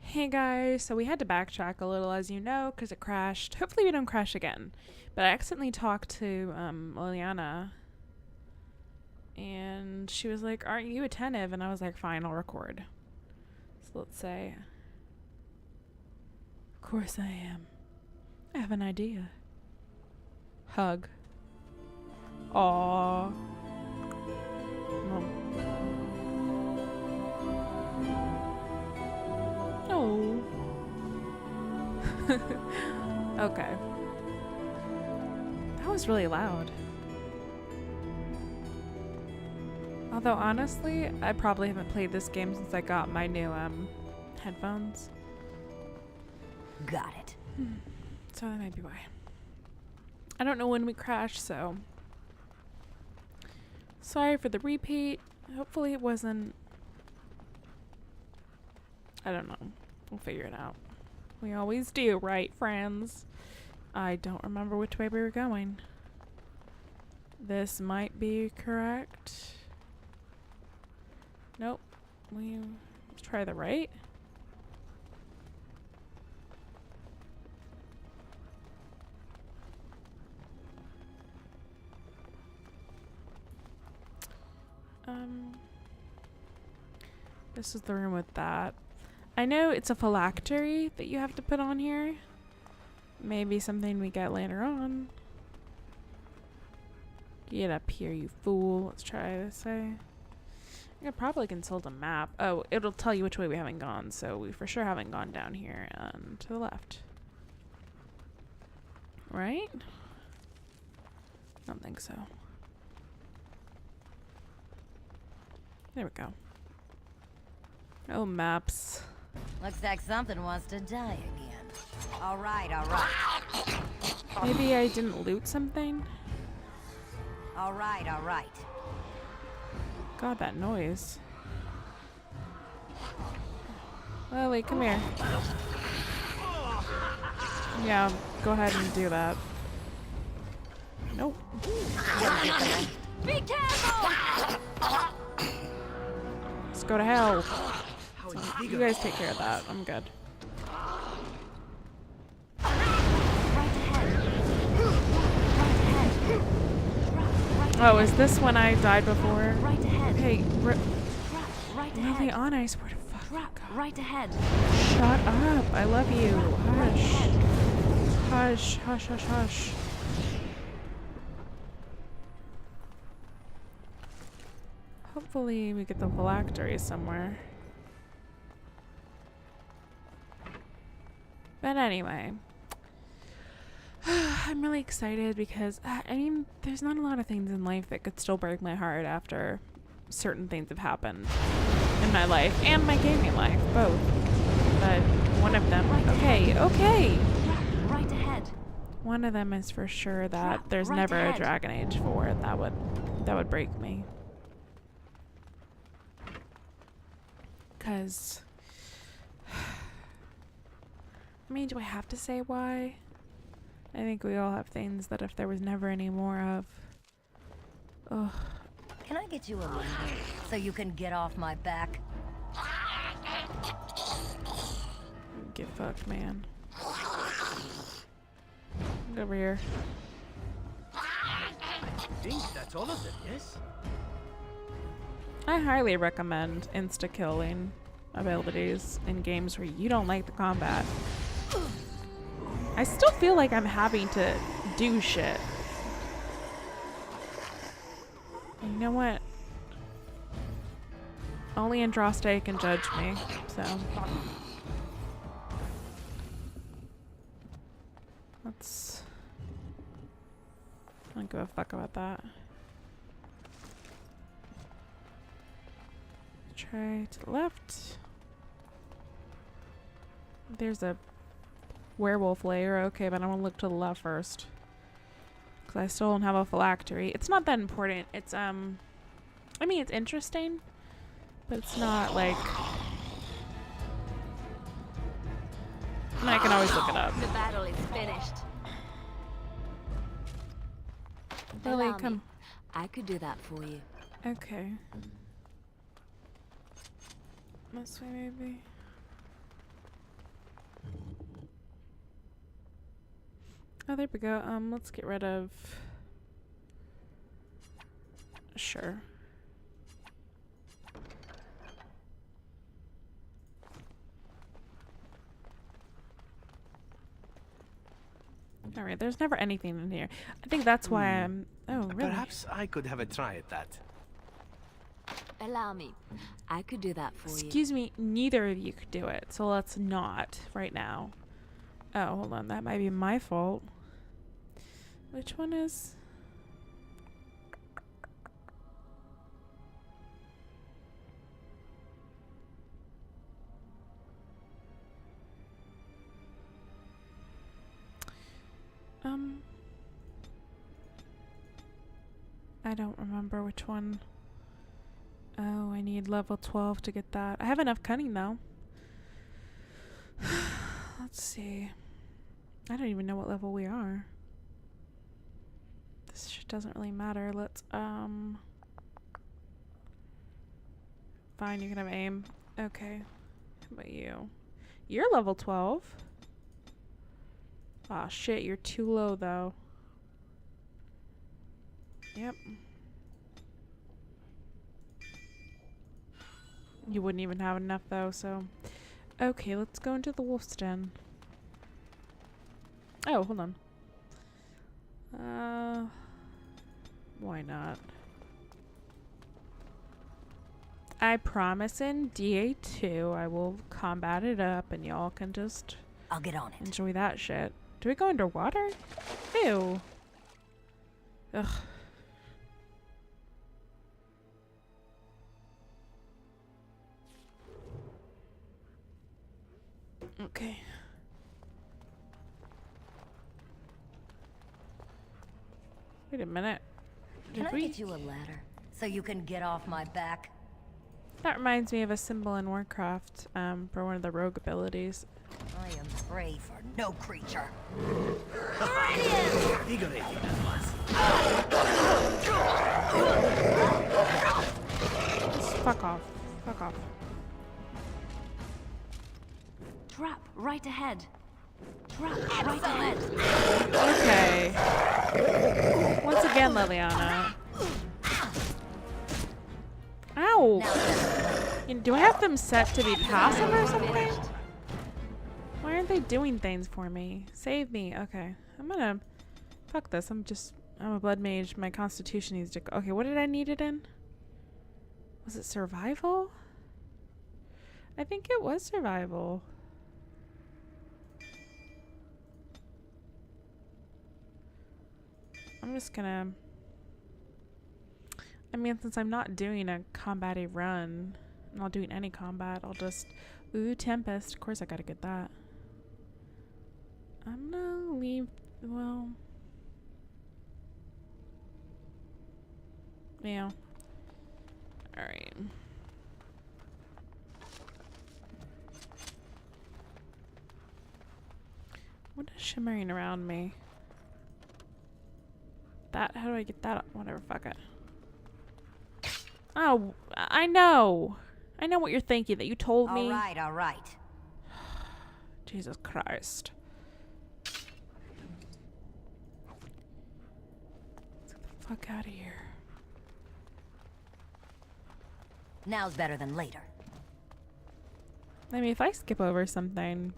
Hey guys, so we had to backtrack a little, as you know, because it crashed. Hopefully we don't crash again. But I accidentally talked to Liliana, and she was like, "Aren't you attentive?" And I was like, "Fine, I'll record." So let's say, "Of course I am. I have an idea." Hug. Aww. Well, oh. Okay. That was really loud. Although honestly, I probably haven't played this game since I got my new headphones. Got it. So that might be why. I don't know when we crashed, so sorry for the repeat. Hopefully it wasn't. I don't know. We'll figure it out. We always do, right, friends? I don't remember which way we were going. This might be correct. Nope. Let's try the right. This is the room with that. I know it's a phylactery that you have to put on here. Maybe something we get later on. Get up here, you fool. Let's try this way. I could probably consult a map. Oh, it'll tell you which way we haven't gone, so we for sure haven't gone down here and to the left. Right? I don't think so. There we go. Oh, maps. Looks like something wants to die again. All right, all right. Maybe I didn't loot something? All right, all right. God, that noise. Lily, come here. Yeah, go ahead and do that. Nope. Be careful! Let's go to hell. You guys take care of that. I'm good. Right ahead. Right ahead. Oh, is this when I died before? Right ahead. Hey, Right ahead. Liliana, I swear to fuck. Right ahead. Shut up. I love you. Hush. Hush, hush, hush, hush. Hopefully we get the phylactery somewhere. But anyway. I'm really excited because, I mean, there's not a lot of things in life that could still break my heart after certain things have happened in my life and my gaming life, both. But one of them, okay. Right ahead. One of them is for sure that there's Right never ahead. a Dragon Age 4 that would break me. 'Cause I mean, do I have to say why? I think we all have things that if there was never any more of. Ugh. Can I get you a little so you can get off my back? Get fucked, man. Get over here. I think that's all of them, yes? I highly recommend insta-killing abilities in games where you don't like the combat. I still feel like I'm having to do shit. You know what? Only Andraste can judge me, so. Let's. I don't give a fuck about that. Try to the left. There's a werewolf layer. Okay, but I'm gonna look to the left first. Because I still don't have a phylactery. It's not that important. It's, I mean, it's interesting. But it's not, like... I can always look it up. The battle is finished. Lily, Allow me. come. I could do that for you. Okay. This way, maybe? Oh, there we go. Let's get rid of... Sure. Alright, there's never anything in here. I think that's why I'm... Oh, really? Perhaps I could have a try at that. Allow me. I could do that for you. Excuse me, neither of you could do it, so let's not right now. Oh, hold on, that might be my fault. Which one is... I don't remember which one. Oh, I need level 12 to get that. I have enough cunning though. Let's see. I don't even know what level we are. This shit doesn't really matter. Let's fine, you can have aim. Okay. How about you? You're level 12. Aw, shit, you're too low though. Yep. You wouldn't even have enough though, so... Okay, let's go into the wolf's den. Oh, hold on. Why not? I promise in DA2 I will combat it up and y'all can just I'll get on it. enjoy that shit. Do we go underwater? Ew. Ugh. Okay. Wait a minute. Can Did I we? get you a ladder so you can get off my back? That reminds me of a symbol in Warcraft, for one of the rogue abilities. I am prey for no creature. Invigorating that was. Just fuck off. Fuck off. Trap right ahead. Trap right ahead. Okay. Once again, Liliana. Ow! Do I have them set to be passive or something? Why aren't they doing things for me? Save me. Okay. I'm gonna... Fuck this. I'm a blood mage. My constitution needs to... Okay, what did I need it in? Was it survival? I think it was survival. I'm just gonna... I mean, since I'm not doing a combat-y run, I'm not doing any combat, I'll just... Ooh, Tempest. Of course I gotta get that. I'm gonna leave... Well... Yeah. Alright. What is shimmering around me? That, how do I get that up? Whatever, fuck it. Oh, I know. I know what you're thinking, that you told me. All right. Jesus Christ. Let's get the fuck out of here. Now's better than later. I mean, if I skip over something,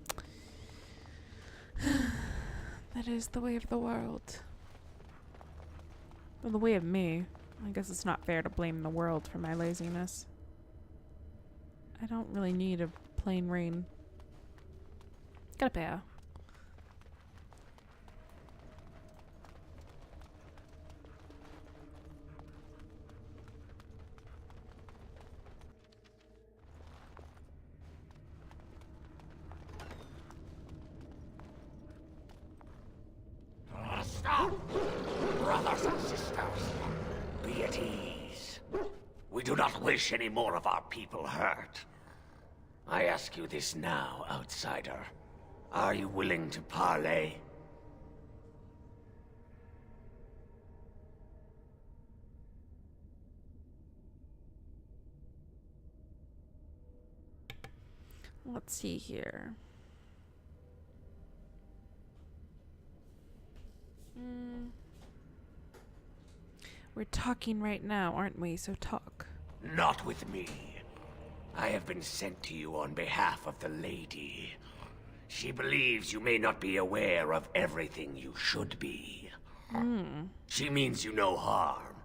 that is the way of the world. Well, the way of me. I guess it's not fair to blame the world for my laziness. I don't really need a plain rain. Gotta pay. Stop! Brothers and sisters, be at ease. We do not wish any more of our people hurt. I ask you this now, outsider. Are you willing to parley? Let's see here. We're talking right now, aren't we? So talk. Not with me. I have been sent to you on behalf of the lady. She believes you may not be aware of everything you should be. She means you no harm,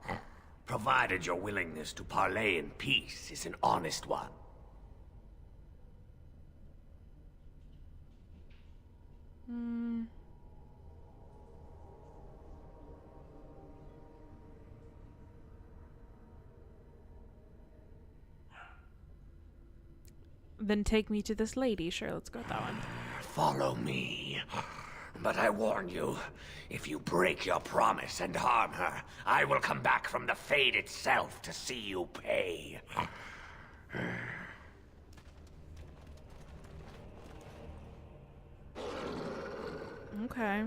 provided your willingness to parley in peace is an honest one. Then take me to this lady. Sure, let's go with that one. Follow me. But I warn you, if you break your promise and harm her, I will come back from the Fade itself to see you pay. Okay.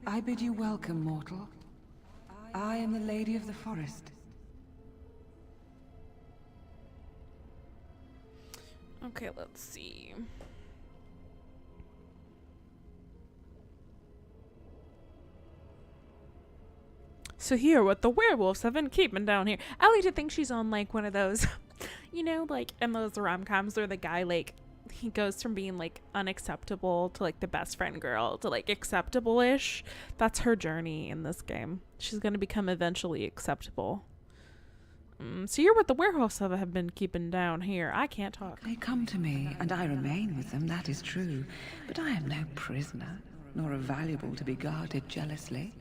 I bid you welcome, mortal. I am the Lady of the Forest. Okay, let's see. So here, what the werewolves have been keeping down here. I like to think she's on like one of those, you know, like in those rom-coms where the guy like he goes from being like unacceptable to like the best friend girl to like acceptable-ish. That's her journey in this game. She's gonna become eventually acceptable. So you're what the werewolves have been keeping down here. I can't talk. They come to me, and I remain with them, that is true. But I am no prisoner, nor a valuable to be guarded jealously.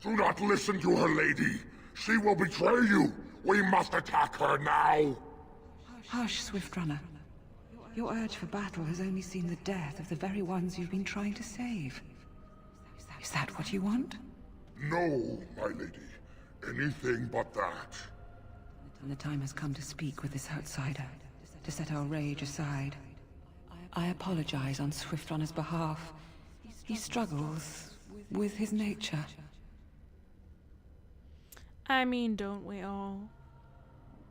Do not listen to her, lady. She will betray you. We must attack her now. Hush, Swift Runner. Your urge for battle has only seen the death of the very ones you've been trying to save. Is that what you want? No, my lady. Anything but that. And the time has come to speak with this outsider, to set our rage aside. I apologize on Swift Runner's behalf. He struggles with his nature. I mean, don't we all?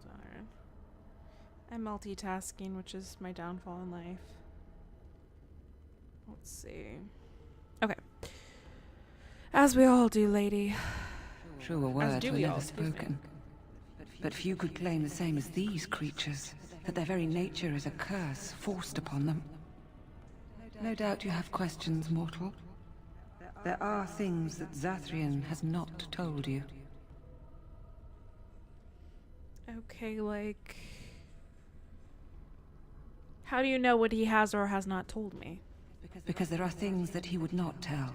Sorry. I'm multitasking, which is my downfall in life. Let's see. Okay. As we all do, lady. Truer words were never spoken. But few could claim the same as these creatures, that their very nature is a curse forced upon them. No doubt you have questions, mortal. There are things that Zathrian has not told you. Okay, like... How do you know what he has or has not told me? Because there are things that he would not tell.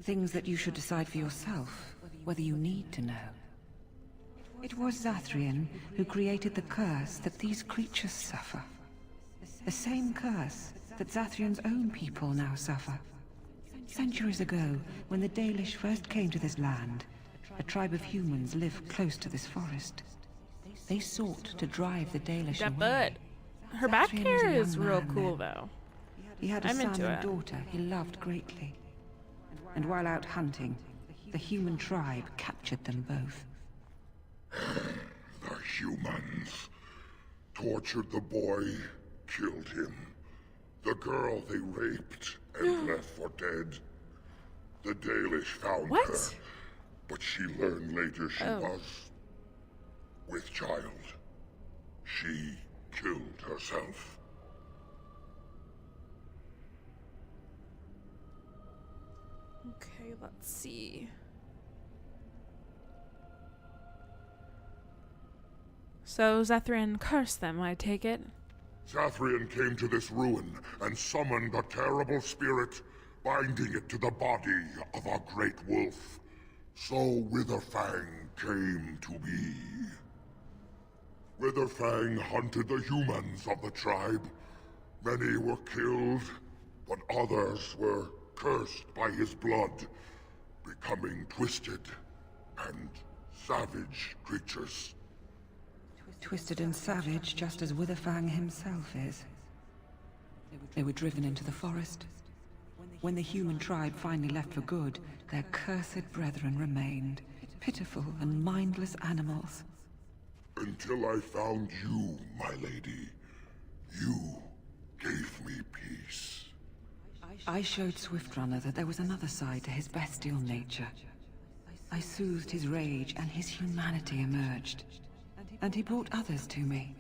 Things that you should decide for yourself, whether you need to know. It was Zathrian who created the curse that these creatures suffer. The same curse that Zathrian's own people now suffer. Centuries ago, when the Dalish first came to this land, a tribe of humans lived close to this forest. They sought to drive the Dalish That away. bud. Her back hair is real cool, though. He had a I'm son into and it. daughter he loved greatly. And while out hunting, the human tribe captured them both. The humans tortured the boy, killed him. The girl they raped and left for dead. The Dalish found What? her, but she learned later she was with child. She killed herself. Okay, let's see. So Zathrian cursed them, I take it? Zathrian came to this ruin and summoned a terrible spirit, binding it to the body of our great wolf. So Witherfang came to be. Witherfang hunted the humans of the tribe. Many were killed, but others were cursed by his blood, becoming twisted and savage creatures. Twisted and savage, just as Witherfang himself is. They were driven into the forest. When the human tribe finally left for good, their cursed brethren remained, pitiful and mindless animals. Until I found you, my lady. You gave me peace. I showed Swiftrunner that there was another side to his bestial nature. I soothed his rage and his humanity emerged. And he brought others to me.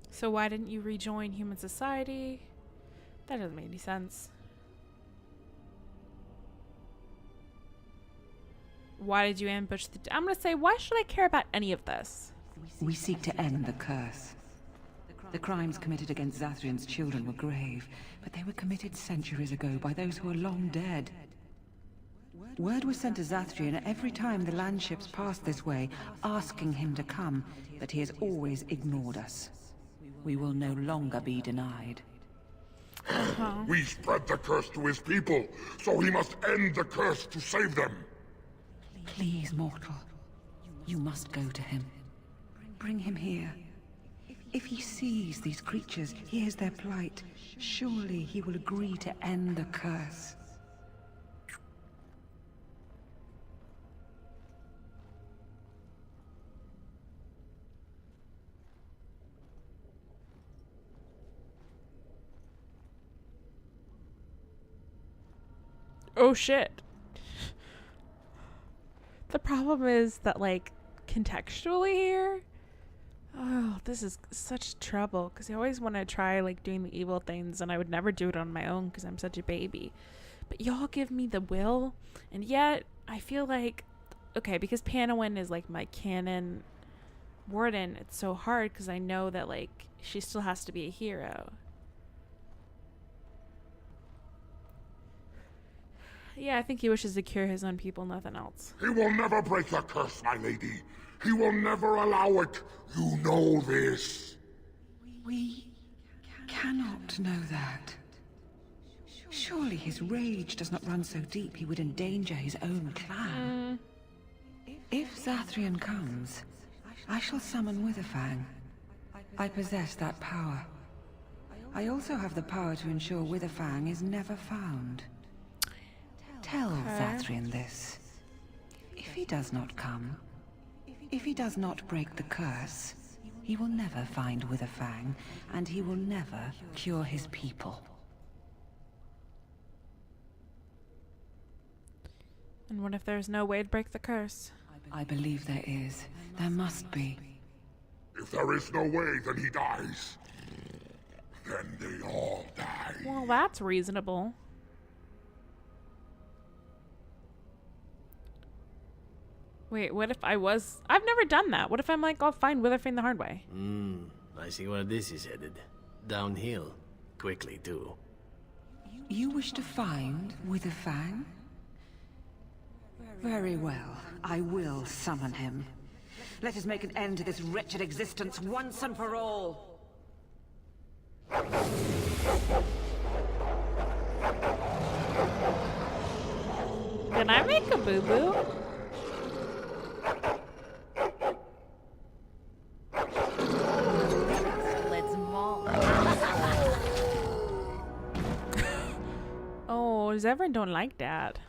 So why didn't you rejoin human society? That doesn't make any sense. Why did you ambush the... I'm gonna say, why should I care about any of this? We seek to end the curse. The crimes committed against Zathrian's children were grave, but they were committed centuries ago by those who are long dead. Word was sent to Zathrian every time the landships passed this way, asking him to come, but he has always ignored us. We will no longer be denied. We spread the curse to his people, so he must end the curse to save them. Please, mortal. You must go to him. Bring him here. If he sees these creatures, hears their plight, surely he will agree to end the curse. Oh shit. The problem is that, like, contextually here, oh, this is such trouble, because I always want to try, like, doing the evil things, and I would never do it on my own because I'm such a baby. But y'all give me the will, and yet I feel like, okay, because Panowin is, like, my canon warden, it's so hard because I know that, like, she still has to be a hero. Yeah, I think he wishes to cure his own people, nothing else. He will never break the curse, my lady. He will never allow it. You know this. We cannot know that. Surely his rage does not run so deep he would endanger his own clan. If Zathrian comes, I shall summon Witherfang. I possess that power. I also have the power to ensure Witherfang is never found. Tell Zathrian this. If he does not come, if he does not break the curse, he will never find Witherfang, and he will never cure his people. And what if there's no way to break the curse? I believe there is. There must be. If there is no way, then he dies. Then they all die. Well, that's reasonable. Wait, what if I was... I've never done that. What if I'm like, I'll find Witherfang the hard way? I see where this is headed. Downhill. Quickly, too. You wish to find Witherfang? Very well. I will summon him. Let us make an end to this wretched existence once and for all. Did I make a boo-boo? Let's maul. Oh, Zevran don't like that.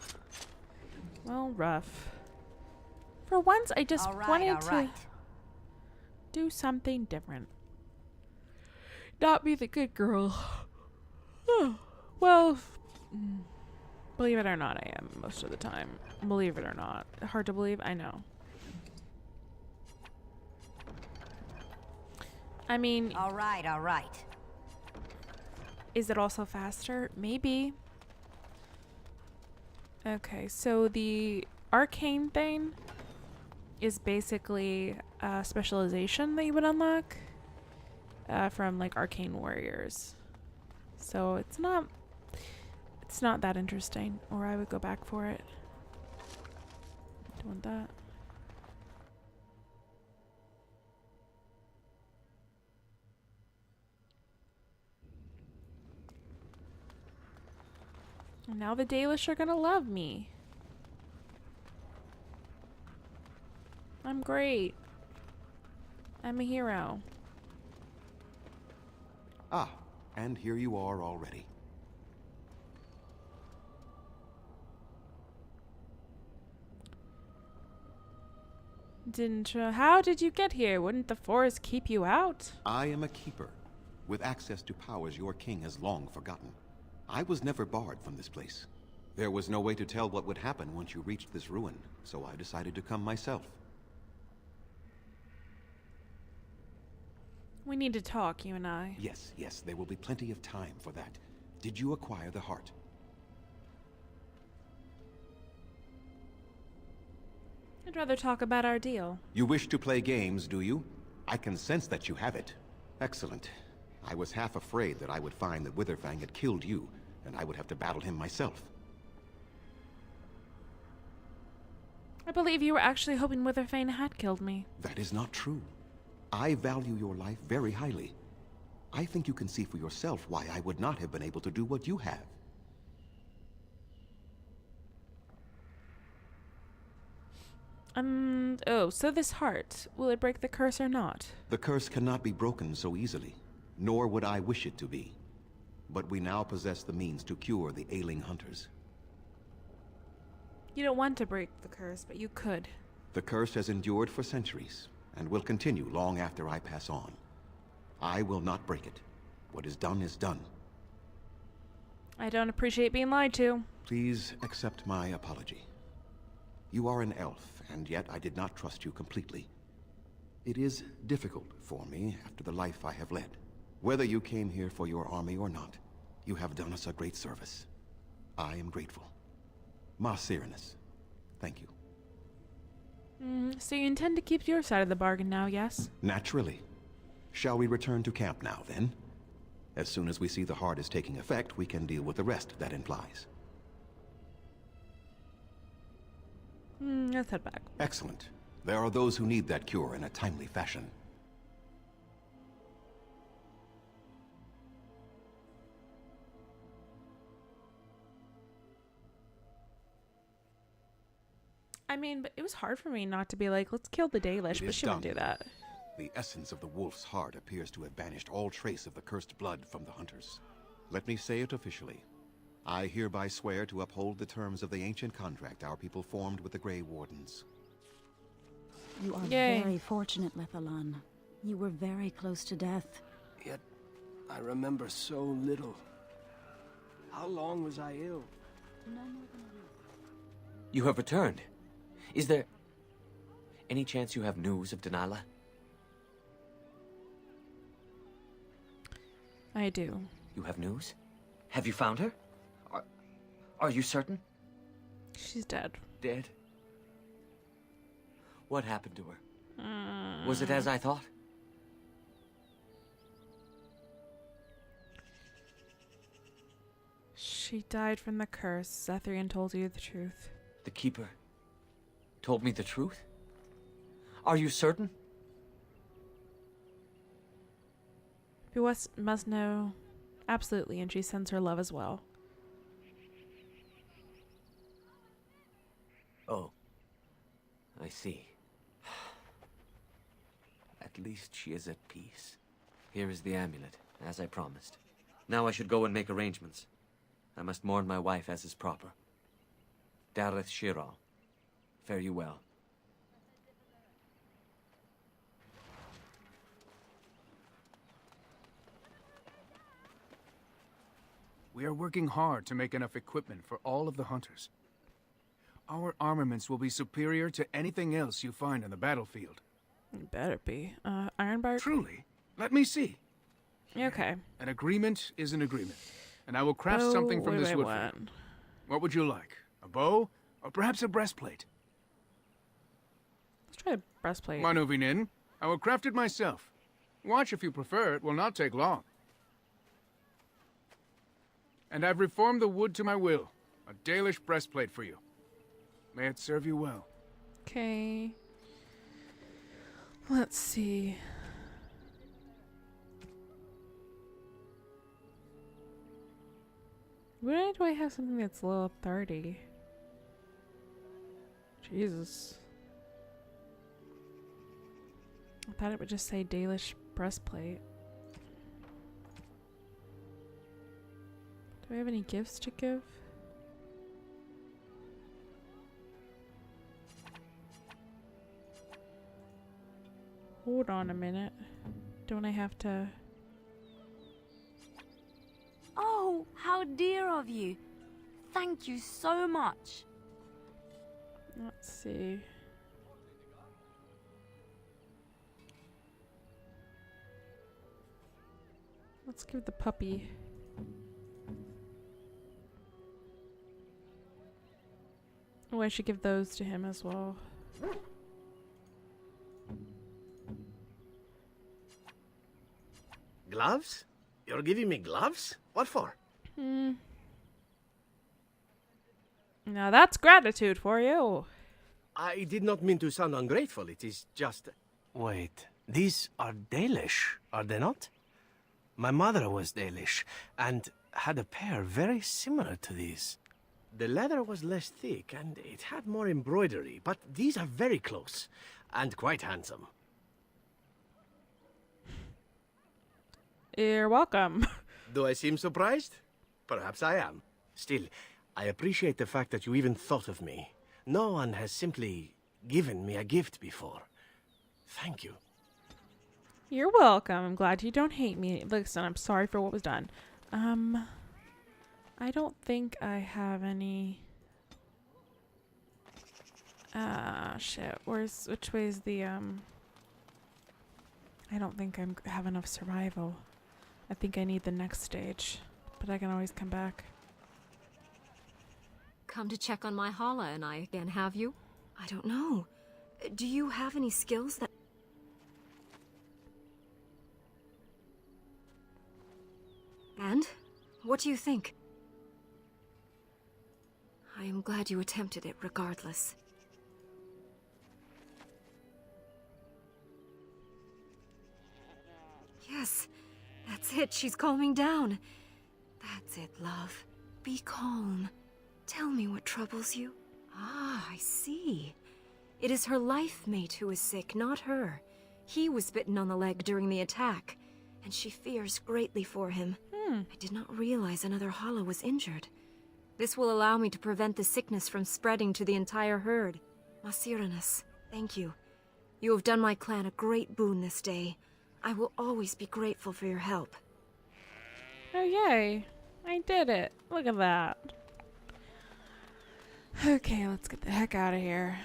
Well, rough. For once, I just wanted to do something different. Not be the good girl. Well, believe it or not, I am most of the time. Believe it or not. Hard to believe, I know. I mean... All right. Is it also faster? Maybe. Okay, so the arcane thing is basically a specialization that you would unlock. from like Arcane Warriors. So it's not that interesting, or I would go back for it. Don't want that. And now the Dalish are gonna love me. I'm great. I'm a hero. Ah, and here you are already. How did you get here? Wouldn't the forest keep you out? I am a keeper, with access to powers your king has long forgotten. I was never barred from this place. There was no way to tell what would happen once you reached this ruin, so I decided to come myself. We need to talk, you and I. Yes, there will be plenty of time for that. Did you acquire the heart? I'd rather talk about our deal. You wish to play games, do you? I can sense that you have it. Excellent. I was half afraid that I would find that Witherfang had killed you, and I would have to battle him myself. I believe you were actually hoping Witherfang had killed me. That is not true. I value your life very highly. I think you can see for yourself why I would not have been able to do what you have. Oh, so this heart, will it break the curse or not? The curse cannot be broken so easily, nor would I wish it to be. But we now possess the means to cure the ailing hunters. You don't want to break the curse, but you could. The curse has endured for centuries, and will continue long after I pass on. I will not break it. What is done is done. I don't appreciate being lied to. Please accept my apology. You are an elf, and yet I did not trust you completely. It is difficult for me after the life I have led. Whether you came here for your army or not, you have done us a great service. I am grateful. Ma Cyrinus, thank you. So you intend to keep your side of the bargain now, yes? Naturally. Shall we return to camp now, then? As soon as we see the heart is taking effect, we can deal with the rest that implies. Let's head back. Excellent. There are those who need that cure in a timely fashion. I mean, but it was hard for me not to be like, let's kill the Dalish, It but is she wouldn't done. do that. The essence of the wolf's heart appears to have banished all trace of the cursed blood from the hunters. Let me say it officially. I hereby swear to uphold the terms of the ancient contract our people formed with the Grey Wardens. You are Yay. very fortunate, Lethalan. You were very close to death. Yet, I remember so little. How long was I ill? You have returned. Is there any chance you have news of Delilah? I do. You have news? Have you found her? Are you certain? She's dead. Dead? What happened to her? Was it as I thought? She died from the curse. Zethrian told you the truth. The Keeper told me the truth? Are you certain? You must know. Absolutely, and she sends her love as well. Oh. I see. At least she is at peace. Here is the amulet, as I promised. Now I should go and make arrangements. I must mourn my wife as is proper. Dareth Shiral, fare you well. We are working hard to make enough equipment for all of the hunters. Our armaments will be superior to anything else you find on the battlefield. It better be. Ironbark? Truly. Let me see. Okay. An agreement is an agreement, and I will craft something from this wood for you. What would you like? A bow, or perhaps a breastplate? Let's try a breastplate. Manuvinin, I will craft it myself. Watch if you prefer, it will not take long. And I've reformed the wood to my will. A Dalish breastplate for you. May it serve you well. Okay. Let's see. Why do I have something that's level 30? Jesus. I thought it would just say Dalish breastplate. Do I have any gifts to give? Hold on a minute. Don't I have to... Oh, how dear of you. Thank you so much. Let's see. Let's give the puppy. Oh, I should give those to him as well. Gloves? You're giving me gloves? What for? Now that's gratitude for you. I did not mean to sound ungrateful. It is just... Wait, these are Dalish, are they not? My mother was Dalish, and had a pair very similar to these. The leather was less thick, and it had more embroidery, but these are very close, and quite handsome. You're welcome. Do I seem surprised? Perhaps I am. Still, I appreciate the fact that you even thought of me. No one has simply given me a gift before. Thank you. You're welcome. I'm glad you don't hate me. Listen, I'm sorry for what was done. I don't think I have any... shit. Which way is the, I don't think I have enough survival. I think I need the next stage. But I can always come back. Come to check on my Hala and I again, have you? I don't know. Do you have any skills that... And? What do you think? I am glad you attempted it regardless. Yes, that's it. She's calming down. That's it, love. Be calm. Tell me what troubles you. Ah, I see. It is her life mate who is sick, not her. He was bitten on the leg during the attack, and she fears greatly for him. I did not realize another Hala was injured. This will allow me to prevent the sickness from spreading to the entire herd. Masiranus, thank you. You have done my clan a great boon this day. I will always be grateful for your help. Oh, yay. I did it. Look at that. Okay, let's get the heck out of here.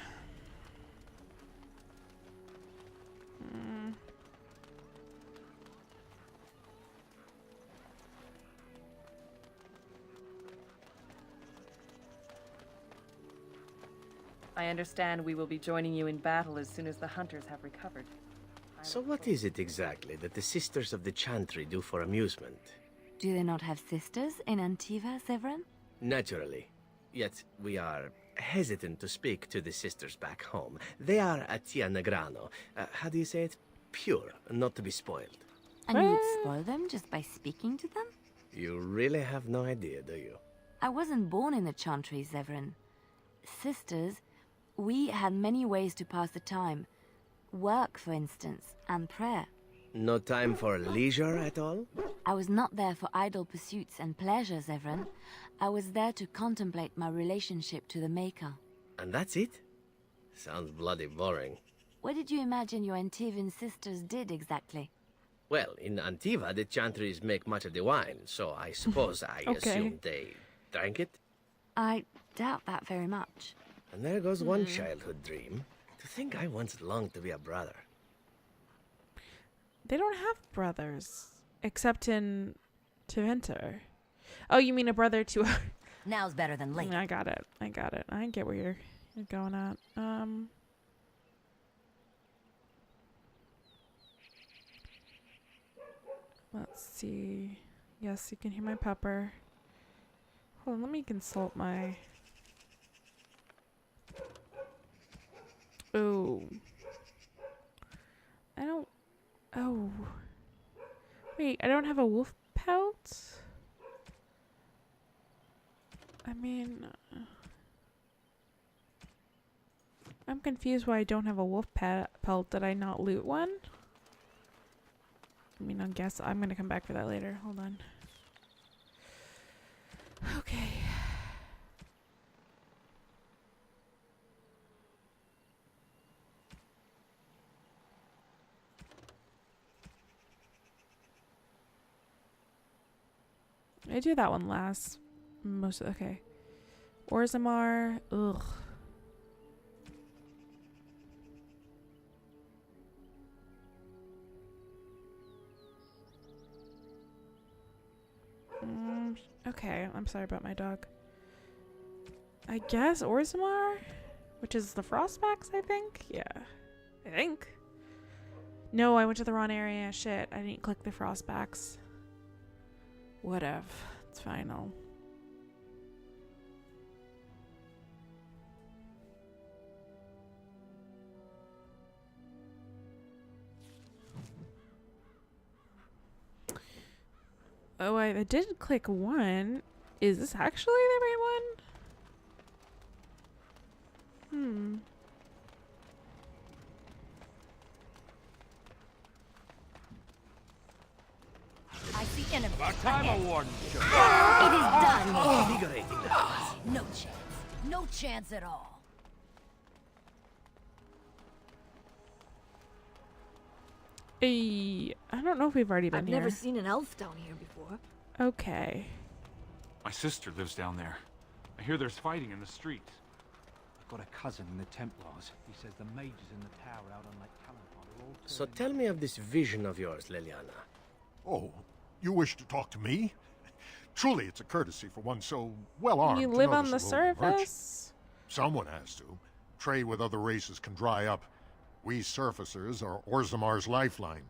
I understand we will be joining you in battle as soon as the hunters have recovered. So what is it exactly that the Sisters of the Chantry do for amusement? Do they not have sisters in Antiva, Severin? Naturally. Yet we are hesitant to speak to the sisters back home. They are Atia Negrano. How do you say it? Pure, not to be spoiled. And you would spoil them just by speaking to them? You really have no idea, do you? I wasn't born in the Chantry, Severin. Sisters, we had many ways to pass the time. Work, for instance, and prayer. No time for leisure at all? I was not there for idle pursuits and pleasures, Severin. I was there to contemplate my relationship to the Maker. And that's it? Sounds bloody boring. What did you imagine your Antivan sisters did exactly? Well, in Antiva, the Chantries make much of the wine, so I suppose I assumed they drank it. I doubt that very much. And there goes one childhood dream. To think I once longed to be a brother. They don't have brothers. Except in Teventer. Oh, you mean a brother to a... Now's better than late. I got it. I get where you're going at. Let's see. Yes, you can hear my pupper. Hold on, let me consult my... Oh. I don't... Oh. Wait, I don't have a wolf pelt? I mean... I'm confused why I don't have a wolf pelt. Did I not loot one? I mean, I guess I'm gonna come back for that later. Hold on. Okay. I do that one last. Okay. Orzammar. Ugh. Okay, I'm sorry about my dog. I guess Orzammar? Which is the Frostbacks, I think? Yeah. I think. No, I went to the wrong area. Shit, I didn't click the Frostbacks. Whatever. It's final. Oh, I did click one. Is this actually the right one? I see enemy. About time a warden should. It is done. Invigorating. No chance. No chance at all. I don't know if we've already been I've here. never seen an elf down here before. Okay. My sister lives down there. I hear there's fighting in the streets. I've got a cousin in the Templars. He says the mages in the tower out on Lake Calapan are all... So tell me of this vision of yours, Leliana. Oh, you wish to talk to me? Truly, it's a courtesy for one so well-armed. You to live on notice the a lowly merchant. surface? Someone has to. Trade with other races can dry up. We surfacers are Orzammar's lifeline.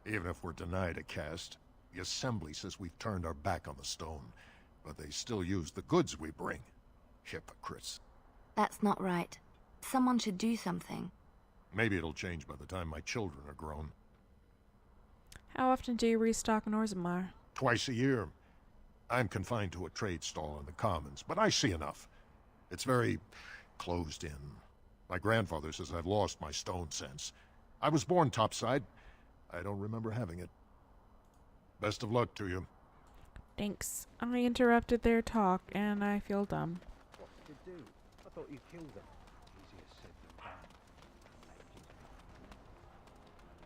Even if we're denied a caste, the Assembly says we've turned our back on the stone. But they still use the goods we bring. Hypocrites. That's not right. Someone should do something. Maybe it'll change by the time my children are grown. How often do you restock in Orzammar? Twice a year. I'm confined to a trade stall in the Commons, but I see enough. It's very closed in. My grandfather says I've lost my stone sense. I was born topside. I don't remember having it. Best of luck to you. Thanks. I interrupted their talk, and I feel dumb. What did you do? I thought you killed them. Easier said than done.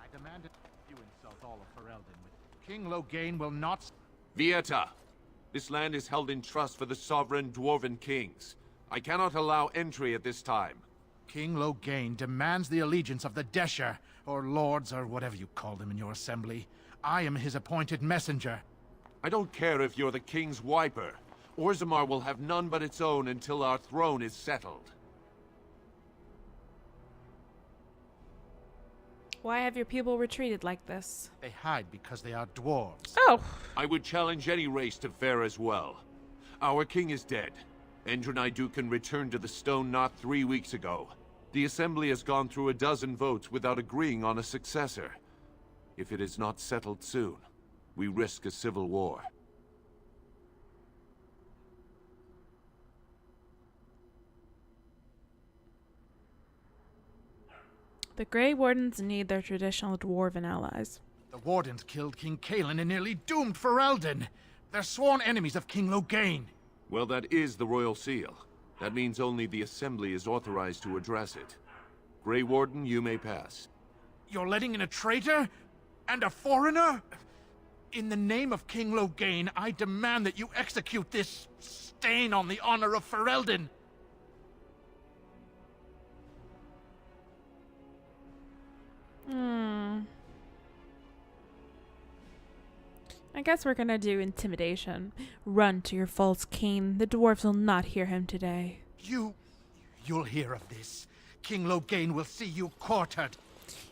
I demanded you insult all of Ferelden with King Loghain will not... Vieta, this land is held in trust for the sovereign dwarven kings. I cannot allow entry at this time. King Loghain demands the allegiance of the Desher, or lords, or whatever you call them in your assembly. I am his appointed messenger. I don't care if you're the king's wiper. Orzammar will have none but its own until our throne is settled. Why have your people retreated like this? They hide because they are dwarves. Oh! I would challenge any race to fare as well. Our king is dead. Endrunai Dukan returned to the Stone Knot 3 weeks ago. The Assembly has gone through a dozen votes without agreeing on a successor. If it is not settled soon, we risk a civil war. The Grey Wardens need their traditional dwarven allies. The Wardens killed King Cailan and nearly doomed Ferelden. They're sworn enemies of King Loghain. Well, that is the Royal Seal. That means only the Assembly is authorized to address it. Grey Warden, you may pass. You're letting in a traitor? And a foreigner? In the name of King Loghain, I demand that you execute this stain on the honor of Ferelden. I guess we're gonna do intimidation. Run to your false king. The dwarves will not hear him today. You'll hear of this. King Loghain will see you quartered.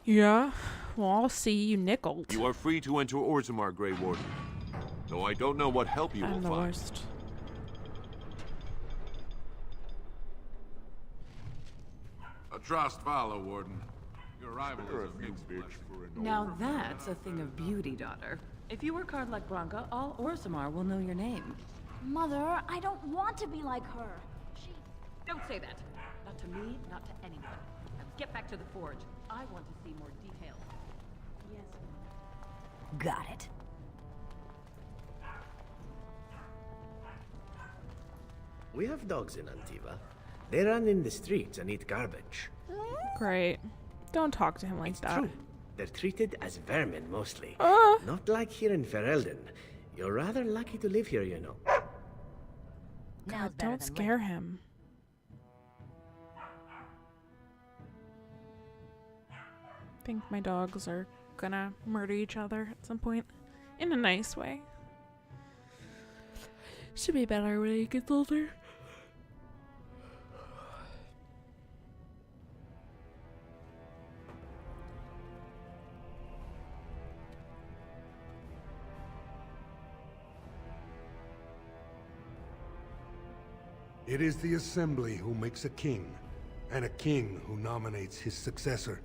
Yeah? Well, I'll see you nickeled. You are free to enter Orzammar, Grey Warden. Though I don't know what help you will I'm the find. worst. A trust follow, Warden. Your arrival is a mixed blessing. Now that's a thing of beauty, daughter. If you work hard like Branka, all Orzammar will know your name. Mother, I don't want to be like her. Don't say that. Not to me, not to anyone. Now get back to the forge. I want to see more details. Yes. Got it. We have dogs in Antiva. They run in the streets and eat garbage. Great. Don't talk to him like that. True. They're treated as vermin mostly. Not like here in Ferelden. You're rather lucky to live here, you know. God, don't scare him. I think my dogs are gonna murder each other at some point. In a nice way. Should be better when he gets older. It is the Assembly who makes a king, and a king who nominates his successor.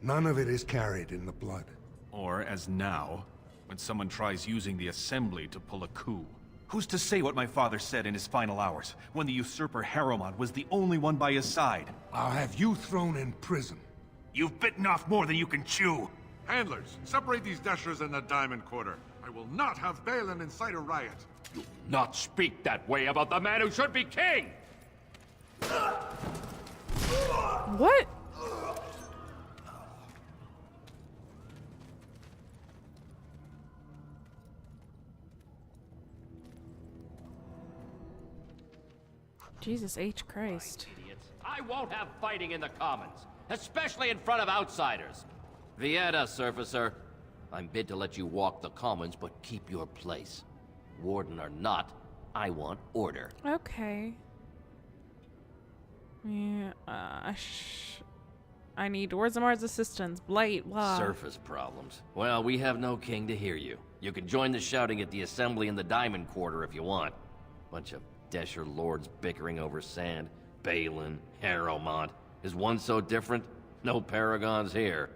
None of it is carried in the blood. Or, as now, when someone tries using the Assembly to pull a coup. Who's to say what my father said in his final hours, when the usurper Harrowmont was the only one by his side? I'll have you thrown in prison. You've bitten off more than you can chew! Handlers, separate these dashers in the Diamond Quarter. I will not have Balin incite a riot. You not speak that way about the man who should be king! What? Jesus H. Christ. Idiots. I won't have fighting in the Commons, especially in front of outsiders. Vieta, Surfacer. I'm bid to let you walk the Commons, but keep your place. Warden or not, I want order. Okay. Yeah, I need Orzammar's assistance. Blight, blah. Surface problems. Well, we have no king to hear you. You can join the shouting at the Assembly in the Diamond Quarter if you want. Bunch of Desher lords bickering over sand. Balin, Harrowmont. Is one so different? No paragons here.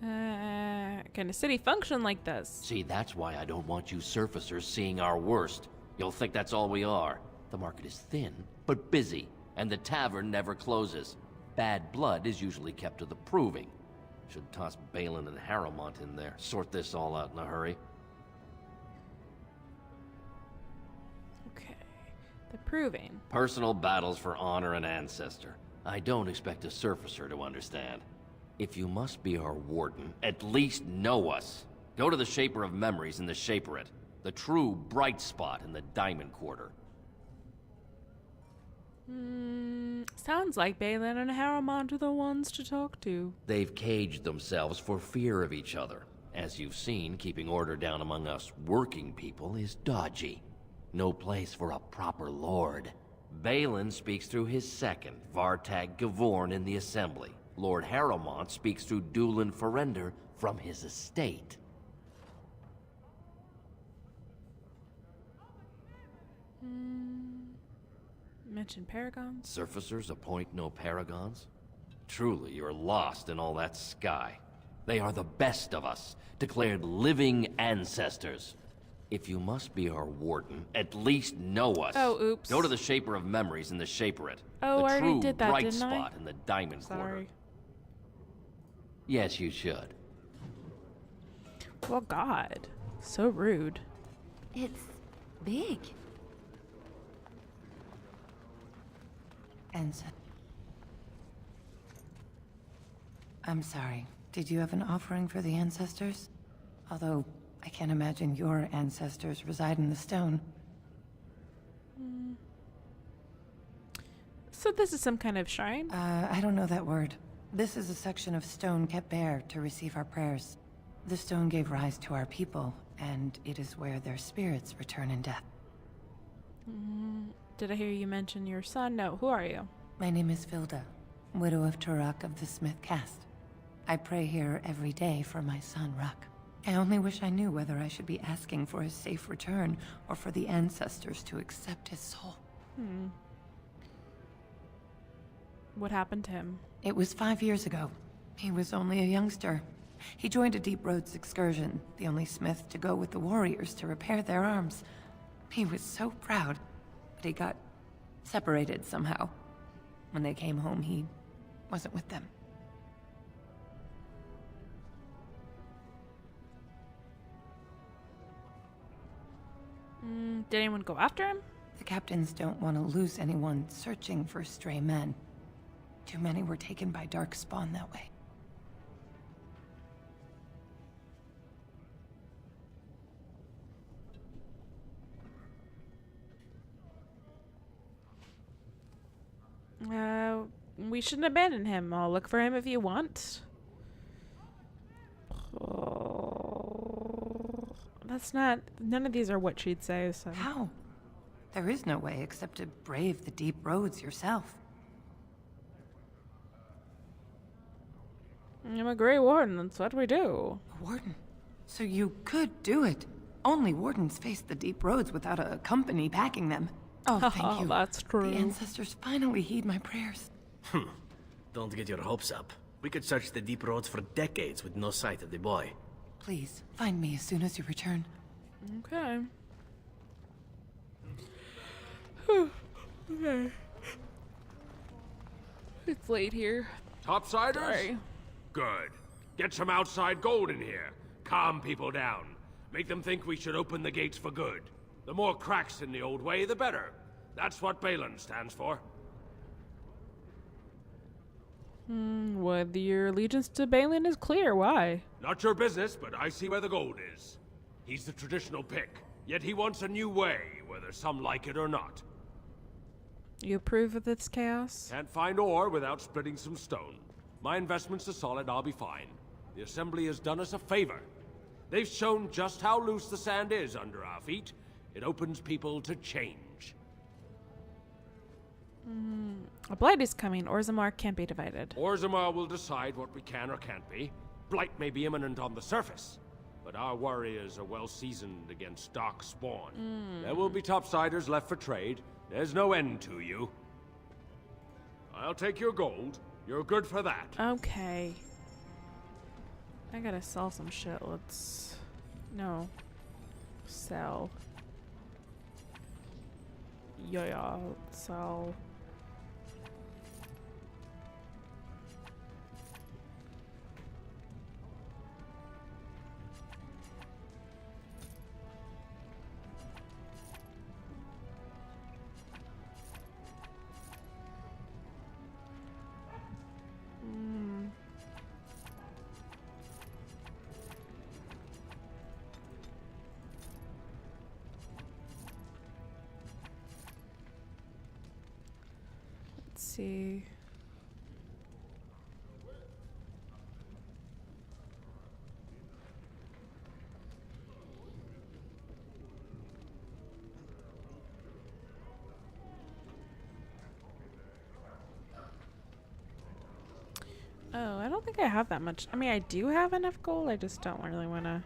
Can a city function like this? See, that's why I don't want you surfacers seeing our worst. You'll think that's all we are. The market is thin, but busy, and the tavern never closes. Bad blood is usually kept to the proving. Should toss Balin and Harrowmont in there, sort this all out in a hurry. Okay, the proving. Personal battles for honor and ancestor. I don't expect a surfacer to understand. If you must be our warden, at least know us. Go to the Shaper of Memories in the Shaperate, the true bright spot in the Diamond Quarter. Sounds like Balin and Harrowmont are the ones to talk to. They've caged themselves for fear of each other. As you've seen, keeping order down among us working people is dodgy. No place for a proper lord. Balin speaks through his second, Vartag Gavorn, in the Assembly. Lord Harrowmont speaks through Dulin Ferender from his estate. Mention paragons? Surfacers appoint no paragons? Truly, you're lost in all that sky. They are the best of us, declared living ancestors. If you must be our warden, at least know us. Oh, oops. Go to the Shaper of Memories in the Shaperate. Oh, the I already true did that, bright didn't I? spot in the Diamond Quarter. Sorry. Yes, you should. Well, God. So rude. It's big. I'm sorry. Did you have an offering for the ancestors? Although, I can't imagine your ancestors reside in the stone. So this is some kind of shrine? I don't know that word. This is a section of stone kept bare to receive our prayers. The stone gave rise to our people, and it is where their spirits return in death. Did I hear you mention your son? No, who are you? My name is Vilda, widow of Turak of the Smith caste. I pray here every day for my son, Ruck. I only wish I knew whether I should be asking for his safe return or for the ancestors to accept his soul. What happened to him? It was 5 years ago. He was only a youngster. He joined a Deep Roads excursion, the only smith to go with the warriors to repair their arms. He was so proud, but he got separated somehow. When they came home, he wasn't with them. Did anyone go after him? The captains don't want to lose anyone searching for stray men. Too many were taken by Darkspawn that way. We shouldn't abandon him. I'll look for him if you want. That's not... None of these are what she'd say, so... How? There is no way except to brave the Deep Roads yourself. I'm a Grey Warden, that's what we do. A warden? So you could do it. Only wardens face the Deep Roads without a company backing them. Oh, thank you. That's true. The ancestors finally heed my prayers. Don't get your hopes up. We could search the Deep Roads for decades with no sight of the boy. Please, find me as soon as you return. Okay. Okay. It's late here. Topsiders? Sorry. Good. Get some outside gold in here. Calm people down. Make them think we should open the gates for good. The more cracks in the old way, the better. That's what Balin stands for. Well, your allegiance to Balin is clear. Why? Not your business, but I see where the gold is. He's the traditional pick, yet he wants a new way, whether some like it or not. You approve of this chaos? Can't find ore without splitting some stone. My investments are solid, I'll be fine. The Assembly has done us a favor. They've shown just how loose the sand is under our feet. It opens people to change. A blight is coming. Orzammar can't be divided. Orzammar will decide what we can or can't be. Blight may be imminent on the surface, but our warriors are well seasoned against dark spawn. There will be topsiders left for trade. There's no end to you. I'll take your gold. You're good for that. Okay. I gotta sell some shit. Let's... No. Sell. Yeah, sell. See. Oh, I don't think I have that much. I mean, I do have enough gold. I just don't really want to.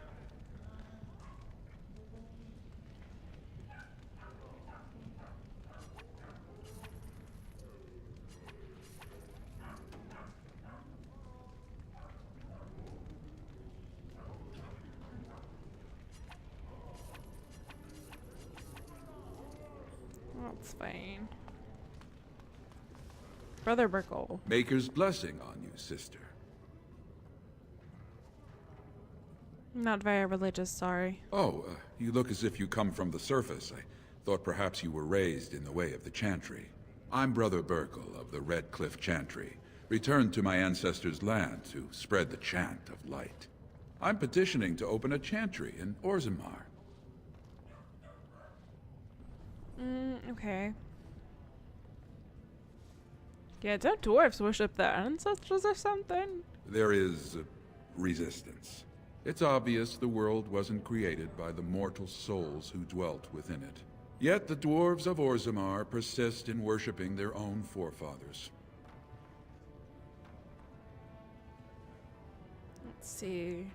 That's fine. Brother Burkle. Maker's blessing on you, sister. Not very religious, sorry. Oh, you look as if you come from the surface. I thought perhaps you were raised in the way of the Chantry. I'm Brother Burkle of the Red Cliff Chantry, returned to my ancestors' land to spread the chant of light. I'm petitioning to open a chantry in Orzammar. Okay. Yeah, don't dwarves worship their ancestors or something? There is resistance. It's obvious the world wasn't created by the mortal souls who dwelt within it. Yet the dwarves of Orzammar persist in worshipping their own forefathers. Let's see.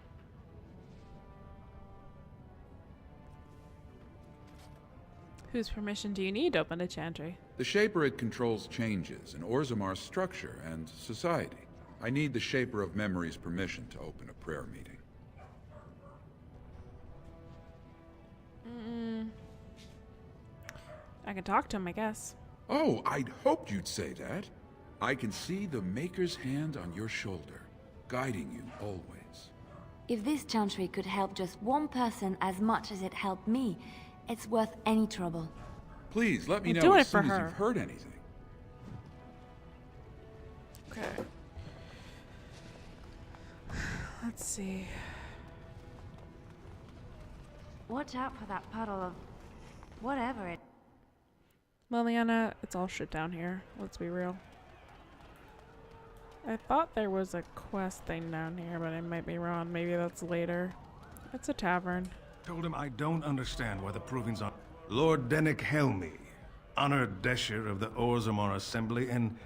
Whose permission do you need to open a chantry? The Shaperate controls changes in Orzammar's structure and society. I need the Shaper of Memory's permission to open a prayer meeting. I can talk to him, I guess. Oh, I'd hoped you'd say that. I can see the Maker's hand on your shoulder, guiding you always. If this chantry could help just one person as much as it helped me, it's worth any trouble. Please, let me I'm know doing as it for soon as her. you've heard anything. Okay. Let's see. Watch out for that puddle of whatever it... Liliana, it's all shit down here. Let's be real. I thought there was a quest thing down here, but I might be wrong. Maybe that's later. It's a tavern. Told him I don't understand why the proving's on. Lord Dennick Helmi, honored Desher of the Orzammar Assembly, and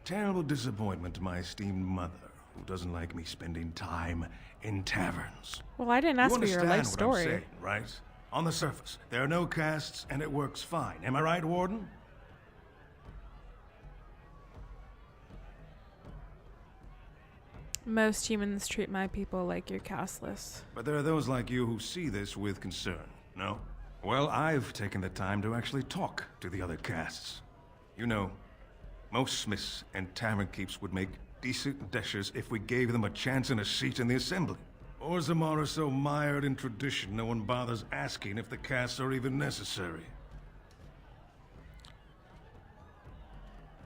terrible disappointment to my esteemed mother, who doesn't like me spending time in taverns. Well, I didn't ask for your life what I'm story. saying, right? On the surface, there are no casts, and it works fine. Am I right, Warden? Most humans treat my people like you're casteless. But there are those like you who see this with concern, no? Well, I've taken the time to actually talk to the other castes. You know, most smiths and tavern keeps would make decent deshers if we gave them a chance and a seat in the assembly. Orzammar are so mired in tradition, no one bothers asking if the castes are even necessary.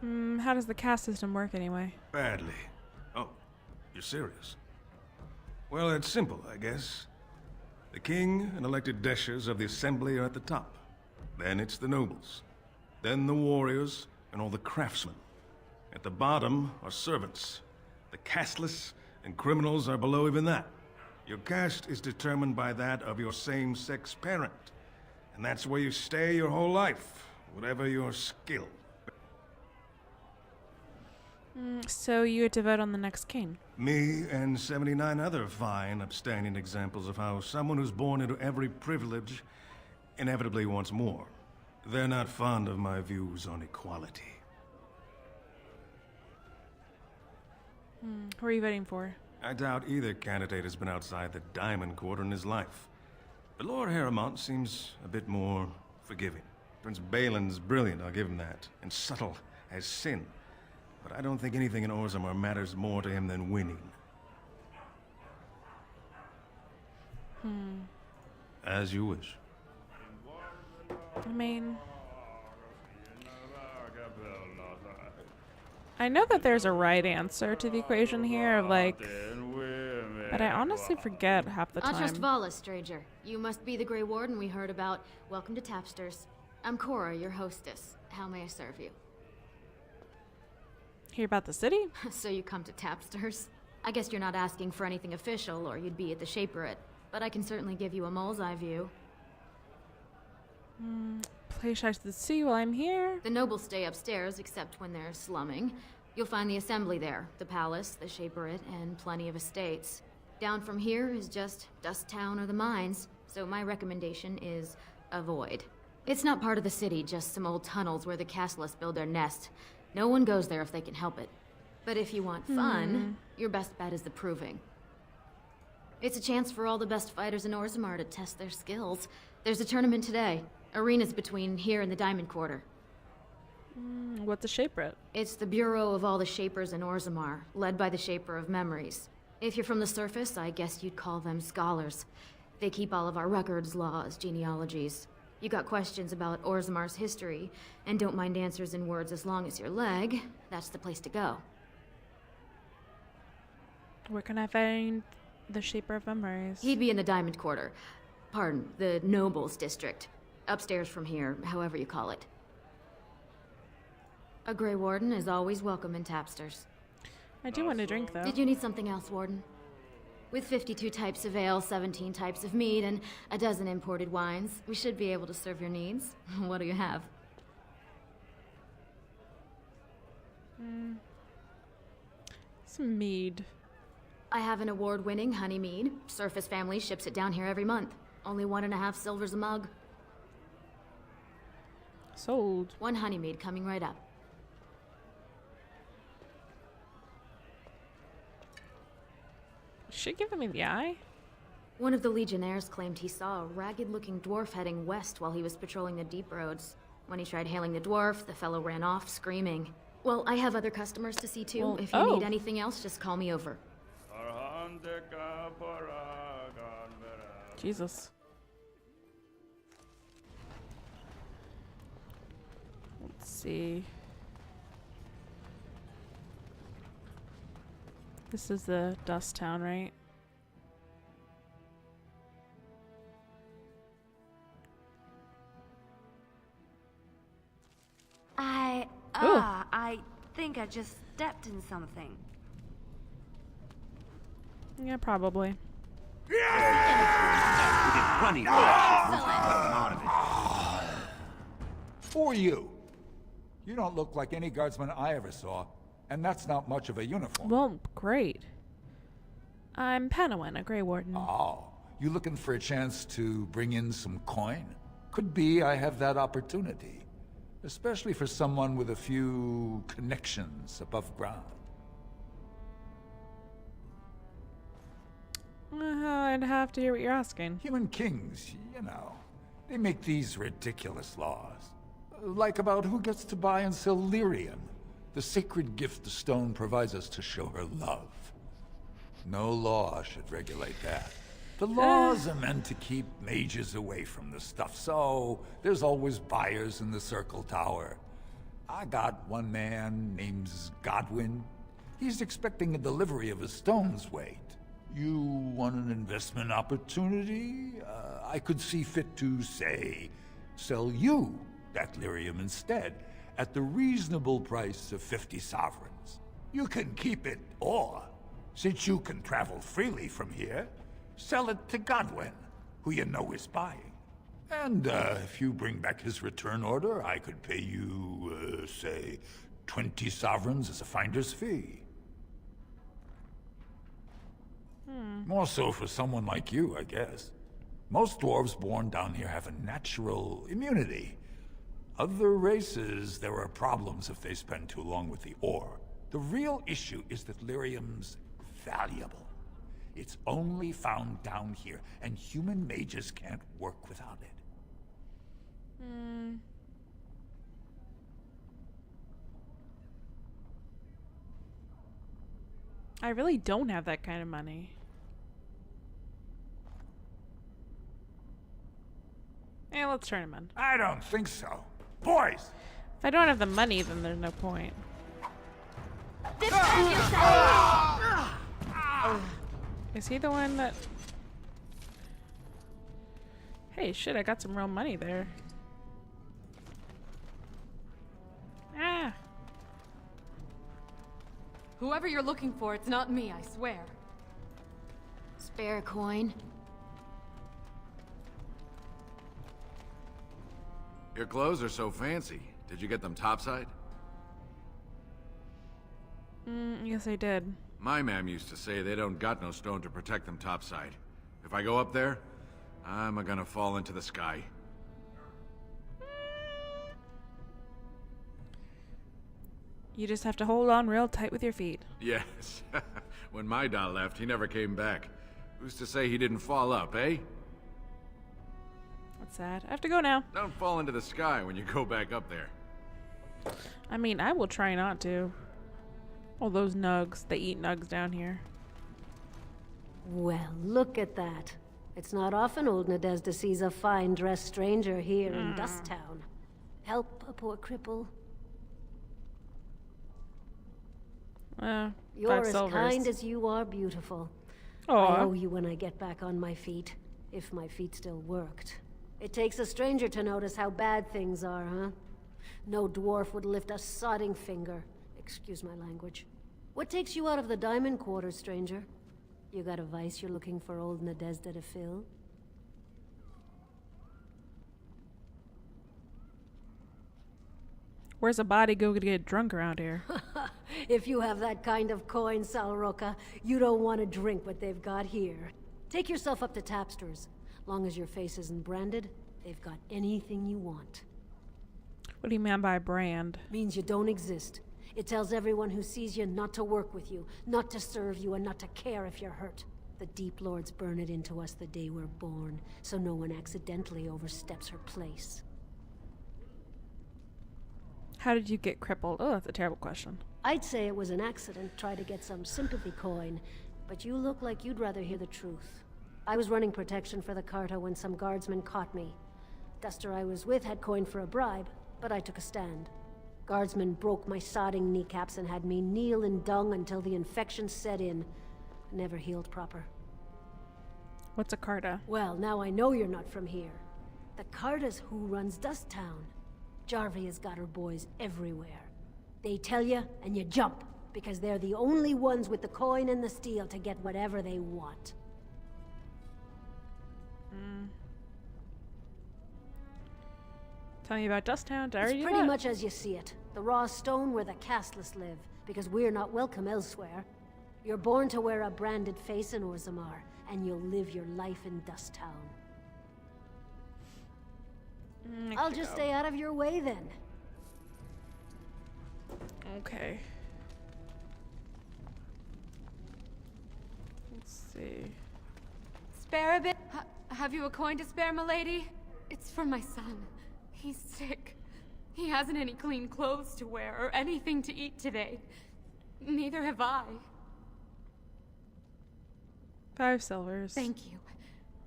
How does the caste system work anyway? Badly. Oh, you're serious? Well, it's simple, I guess. The king and elected deshers of the assembly are at the top. Then it's the nobles. Then the warriors and all the craftsmen. At the bottom are servants. The casteless and criminals are below even that. Your caste is determined by that of your same-sex parent. And that's where you stay your whole life, whatever your skill. So you get to vote on the next king? Me and 79 other fine, upstanding examples of how someone who's born into every privilege inevitably wants more. They're not fond of my views on equality. Who are you voting for? I doubt either candidate has been outside the Diamond Quarter in his life. But Lord Harrowmont seems a bit more forgiving. Prince Balin's brilliant, I'll give him that, and subtle as sin. But I don't think anything in Orzammar matters more to him than winning. As you wish. I mean... I know that there's a right answer to the equation here of like... But I honestly forget half the time. Atrust Vala, stranger. You must be the Grey Warden we heard about. Welcome to Tapsters. I'm Cora, your hostess. How may I serve you? Hear about the city? So you come to Tapsters? I guess you're not asking for anything official, or you'd be at the Shaperate. But I can certainly give you a mole's eye view. Play shy to the sea while I'm here. The nobles stay upstairs, except when they're slumming. You'll find the assembly there, the palace, the Shaperate, and plenty of estates. Down from here is just Dust Town or the mines, so my recommendation is avoid. It's not part of the city, just some old tunnels where the casteless build their nest. No one goes there if they can help it. But if you want fun, your best bet is the Proving. It's a chance for all the best fighters in Orzammar to test their skills. There's a tournament today. Arenas between here and the Diamond Quarter. What's a Shaperate? It's the bureau of all the Shapers in Orzammar, led by the Shaper of Memories. If you're from the surface, I guess you'd call them scholars. They keep all of our records, laws, genealogies. You got questions about Orzammar's history, and don't mind answers in words as long as your leg, that's the place to go. Where can I find the Shaper of Memories? He'd be in the Diamond Quarter. Pardon, the Nobles District. Upstairs from here, however you call it. A Grey Warden is always welcome in Tapsters. I do want to drink, though. Did you need something else, Warden? With 52 types of ale, 17 types of mead, and a dozen imported wines, we should be able to serve your needs. What do you have? Some mead. I have an award-winning honey mead. Surface Family ships it down here every month. Only 1.5 silvers a mug. Sold. 1 honey mead coming right up. Is she giving me the eye? One of the Legionnaires claimed he saw a ragged-looking dwarf heading west while he was patrolling the deep roads. When he tried hailing the dwarf, the fellow ran off, screaming. Well, I have other customers to see too. Well, if you need anything else, just call me over. Jesus. Let's see. This is the Dust Town, right? I think I just stepped in something. Yeah, probably. Who are you? You don't look like any guardsman I ever saw, and that's not much of a uniform. Well, great. I'm Panowin, a Grey Warden. Oh, you looking for a chance to bring in some coin? Could be I have that opportunity. Especially for someone with a few connections above ground. I'd have to hear what you're asking. Human kings, you know, they make these ridiculous laws. Like about who gets to buy and sell lyrium, the sacred gift the stone provides us to show her love. No law should regulate that. The laws are meant to keep mages away from the stuff, so there's always buyers in the Circle Tower. I got one man named Godwin. He's expecting a delivery of a stone's weight. You want an investment opportunity? I could see fit to, say, sell you that lyrium instead, at the reasonable price of 50 sovereigns. You can keep it, or, since you can travel freely from here, sell it to Godwin, who you know is buying. And if you bring back his return order, I could pay you, say, 20 sovereigns as a finder's fee. More so for someone like you, I guess. Most dwarves born down here have a natural immunity. Other races, there are problems if they spend too long with the ore. The real issue is that lyrium's valuable. It's only found down here, and human mages can't work without it. I really don't have that kind of money. Yeah, let's turn him in. I don't think so. Boys! If I don't have the money, then there's no point. Is he the one that... Hey, shit, I got some real money there. Ah! Whoever you're looking for, it's not me, I swear. Spare a coin. Your clothes are so fancy. Did you get them topside? Yes, I did. My mam used to say they don't got no stone to protect them topside. If I go up there, I'm gonna fall into the sky. You just have to hold on real tight with your feet. Yes. When my dad left, he never came back. Who's to say he didn't fall up, eh? That's sad. I have to go now. Don't fall into the sky when you go back up there. I mean, I will try not to. All those nugs. They eat nugs down here. Well, look at that. It's not often old Nadezda sees a fine-dressed stranger here in Dust Town. Help a poor cripple. You're as kind as you are beautiful. Aww. I owe you when I get back on my feet. If my feet still worked. It takes a stranger to notice how bad things are, huh? No dwarf would lift a sodding finger. Excuse my language. What takes you out of the Diamond Quarters, stranger? You got a vice you're looking for old Nadezda to fill? Where's a body go to get drunk around here? If you have that kind of coin, Salroka, you don't want to drink what they've got here. Take yourself up to Tapster's. Long as your face isn't branded, they've got anything you want. What do you mean by brand? Means you don't exist. It tells everyone who sees you not to work with you, not to serve you, and not to care if you're hurt. The Deep Lords burn it into us the day we're born, so no one accidentally oversteps her place. How did you get crippled? Oh, that's a terrible question. I'd say it was an accident, try to get some sympathy coin, but you look like you'd rather hear the truth. I was running protection for the Carta when some guardsmen caught me. Duster I was with had coin for a bribe, but I took a stand. Guardsmen broke my sodding kneecaps and had me kneel in dung until the infection set in. Never healed proper. What's a Carta? Well, now I know you're not from here. The Carta's who runs Dust Town. Jarvia's got her boys everywhere. They tell you, and you jump, because they're the only ones with the coin and the steel to get whatever they want. Tell me about Dust Town. It's pretty much as you see it. The raw stone where the casteless live, because we're not welcome elsewhere. You're born to wear a branded face in Orzammar, and you'll live your life in Dust Town. I'll just stay out of your way then. Okay. Let's see. Spare a bit? Have you a coin to spare, milady? It's for my son. He's sick. He hasn't any clean clothes to wear or anything to eat today. Neither have I. 5 silvers. Thank you.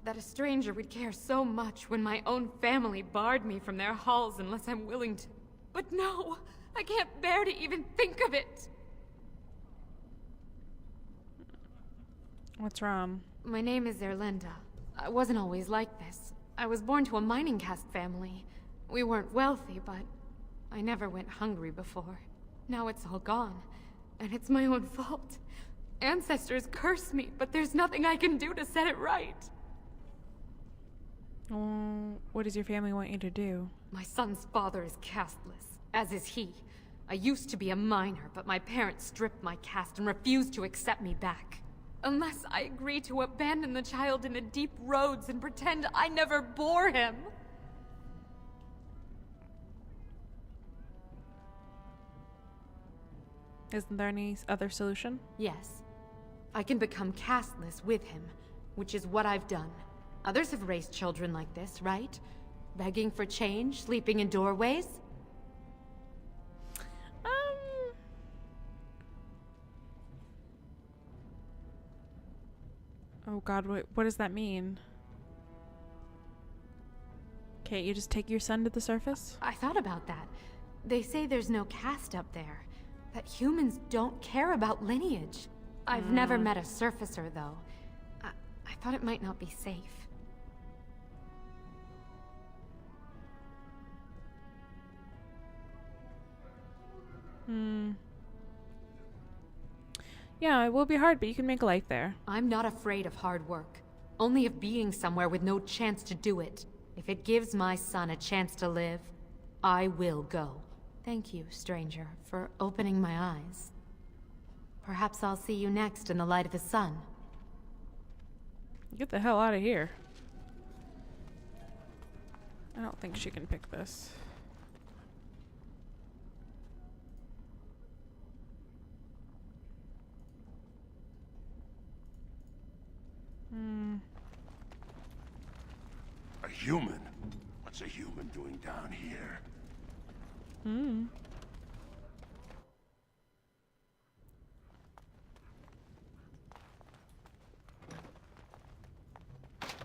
That a stranger would care so much when my own family barred me from their halls unless I'm willing to. But no! I can't bear to even think of it! What's wrong? My name is Erlinda. I wasn't always like this. I was born to a mining caste family. We weren't wealthy, but I never went hungry before. Now it's all gone, and it's my own fault. Ancestors curse me, but there's nothing I can do to set it right. What does your family want you to do? My son's father is casteless, as is he. I used to be a miner, but my parents stripped my caste and refused to accept me back. Unless I agree to abandon the child in the deep roads and pretend I never bore him. Isn't there any other solution? Yes. I can become casteless with him, which is what I've done. Others have raised children like this, right? Begging for change, sleeping in doorways? Oh god, what does that mean? Can't you just take your son to the surface? I thought about that. They say there's no caste up there. That humans don't care about lineage. I've never met a surfacer, though. I thought it might not be safe. Yeah, it will be hard, but you can make a life there. I'm not afraid of hard work. Only of being somewhere with no chance to do it. If it gives my son a chance to live, I will go. Thank you, stranger, for opening my eyes. Perhaps I'll see you next in the light of the sun. Get the hell out of here. I don't think she can pick this. A human? What's a human doing down here?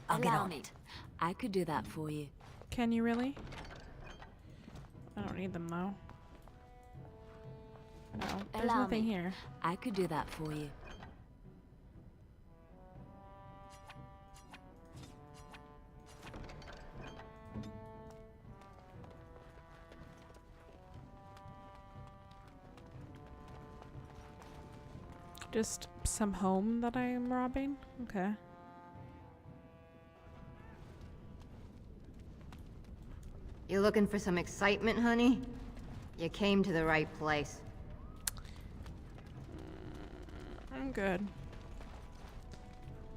I'll get on it. I could do that for you. Can you really? I don't need them though. No, there's Allow nothing me. here. I could do that for you. Just some home that I am robbing? Okay. You looking for some excitement, honey? You came to the right place. I'm good.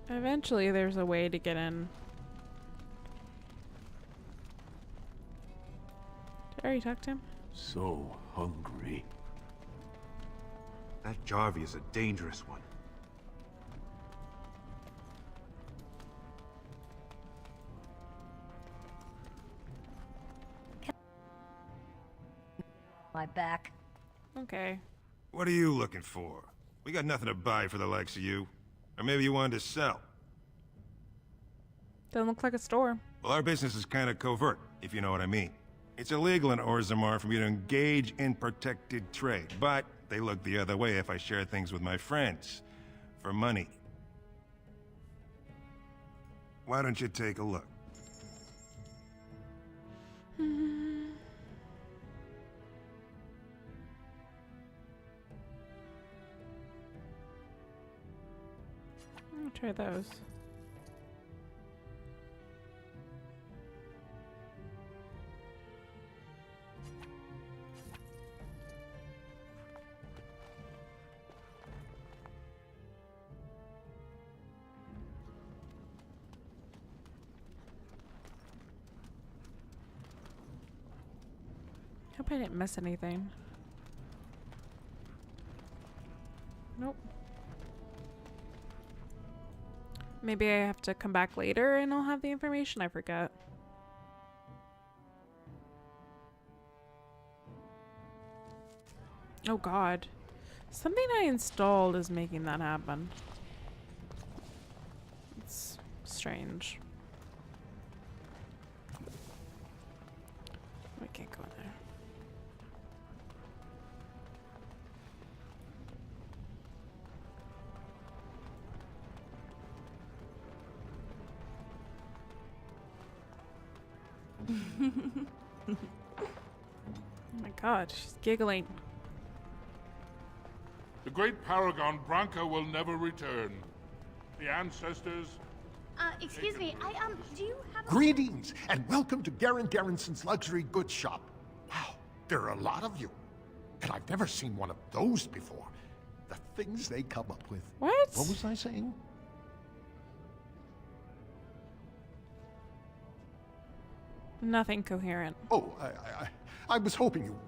Eventually there's a way to get in. Did I already talk to him? So hungry. That Jarvie is a dangerous one. My back. Okay. What are you looking for? We got nothing to buy for the likes of you. Or maybe you wanted to sell. Doesn't look like a store. Well, our business is kind of covert, if you know what I mean. It's illegal in Orzammar for me to engage in protected trade, but they look the other way if I share things with my friends. For money. Why don't you take a look? I'll try those. Hope I didn't miss anything. Nope. Maybe I have to come back later and I'll have the information. I forget. Oh god. Something I installed is making that happen. It's strange. I can't go in there. Oh my god, she's giggling. The great paragon Branka will never return. The ancestors... Excuse me, do you have a... Greetings, and welcome to Garen Garrison's luxury goods shop. Wow, there are a lot of you. And I've never seen one of those before. The things they come up with. What? What was I saying? Nothing coherent. Oh, I was hoping you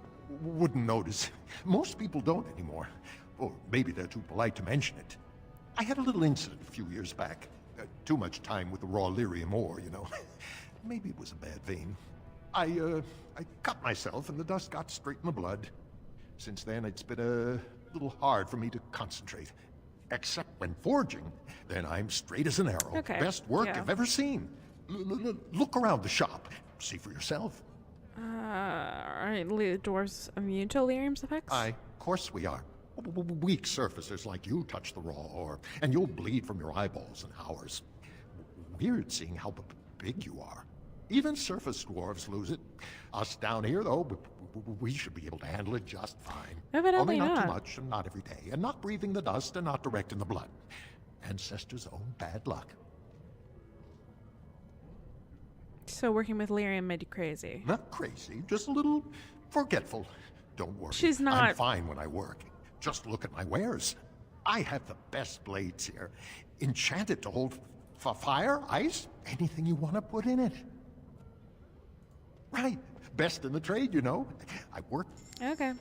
wouldn't notice. Most people don't anymore. Or maybe they're too polite to mention it. I had a little incident a few years back. Too much time with the raw lyrium ore, you know. Maybe it was a bad vein. I cut myself and the dust got straight in the blood. Since then, it's been a little hard for me to concentrate. Except when forging, then I'm straight as an arrow. Okay, Best work yeah. I've ever seen. Look around the shop. See for yourself. Alright, dwarves immune to lyrium's effects? Of course we are. Weak surfacers like you touch the raw ore, and you'll bleed from your eyeballs and ours. Weird seeing how big you are. Even surface dwarves lose it. Us down here, though, we should be able to handle it just fine. Evidently Only not not. too much, and not every day, and not breathing the dust, and not direct in the blood. Ancestors' own bad luck. So working with lyrium made you crazy. Not crazy, just a little forgetful. Don't worry. She's not. I'm fine when I work. Just look at my wares. I have the best blades here. Enchanted to hold fire, ice, anything you want to put in it. Right. Best in the trade, you know. I work. Okay.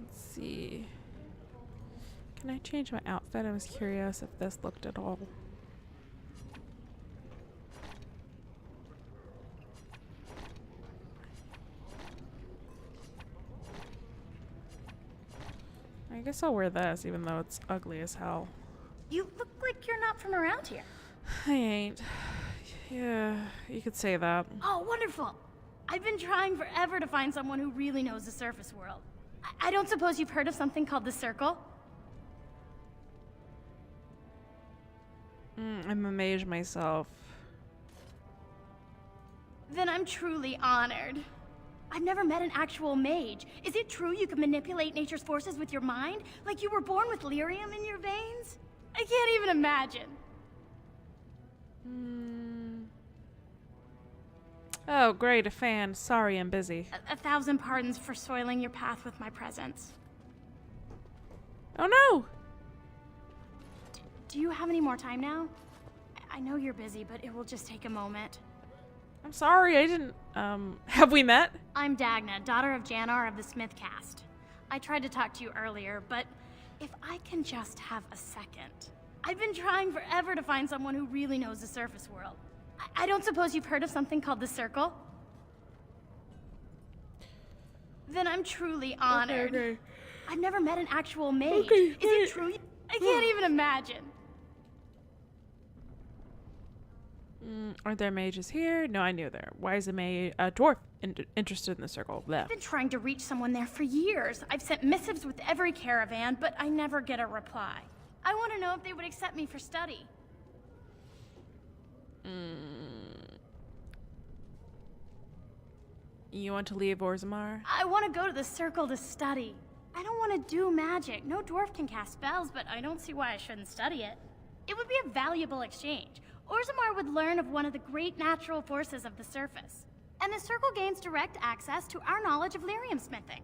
Let's see. Can I change my outfit? I was curious if this looked at all. I guess I'll wear this, even though it's ugly as hell. You look like you're not from around here. I ain't. Yeah, you could say that. Oh, wonderful. I've been trying forever to find someone who really knows the surface world. I don't suppose you've heard of something called the Circle? I'm a mage myself. Then I'm truly honored. I've never met an actual mage. Is it true you can manipulate nature's forces with your mind? Like you were born with lyrium in your veins? I can't even imagine. Oh, great, a fan. Sorry, I'm busy. A thousand pardons for soiling your path with my presence. Oh no! Do you have any more time now? I know you're busy, but it will just take a moment. I'm sorry, I didn't, have we met? I'm Dagna, daughter of Janar of the Smith Caste. I tried to talk to you earlier, but if I can just have a second. I've been trying forever to find someone who really knows the surface world. I don't suppose you've heard of something called the Circle? Then I'm truly honored. Okay. I've never met an actual mage. Okay, Is it true? I can't even imagine. Are there mages here? No, I knew there. Why is a dwarf interested in the circle? Blech. I've been trying to reach someone there for years. I've sent missives with every caravan, but I never get a reply. I want to know if they would accept me for study. You want to leave Orzammar? I want to go to the Circle to study. I don't want to do magic. No dwarf can cast spells, but I don't see why I shouldn't study it. It would be a valuable exchange. Orzammar would learn of one of the great natural forces of the surface. And the Circle gains direct access to our knowledge of lyrium smithing.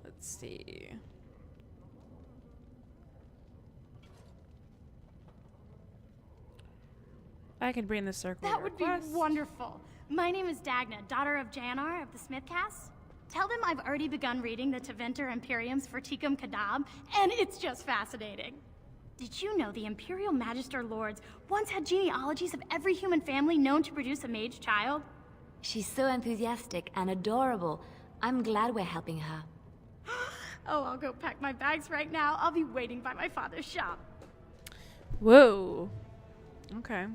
Let's see. I can bring the circle. That would be wonderful. My name is Dagna, daughter of Janar of the Smith Caste. Tell them I've already begun reading the Tevinter Imperiums for Tikum Kadab, and it's just fascinating. Did you know the Imperial Magister Lords once had genealogies of every human family known to produce a mage child? She's so enthusiastic and adorable. I'm glad we're helping her. Oh, I'll go pack my bags right now. I'll be waiting by my father's shop. Whoa. Okay.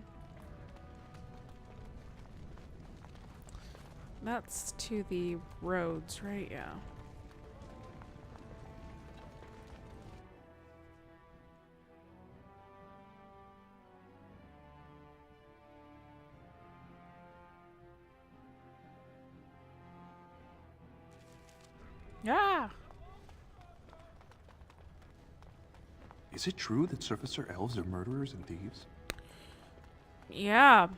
That's to the roads, right? Yeah. Yeah. Is it true that Surfacer elves are murderers and thieves? Yeah.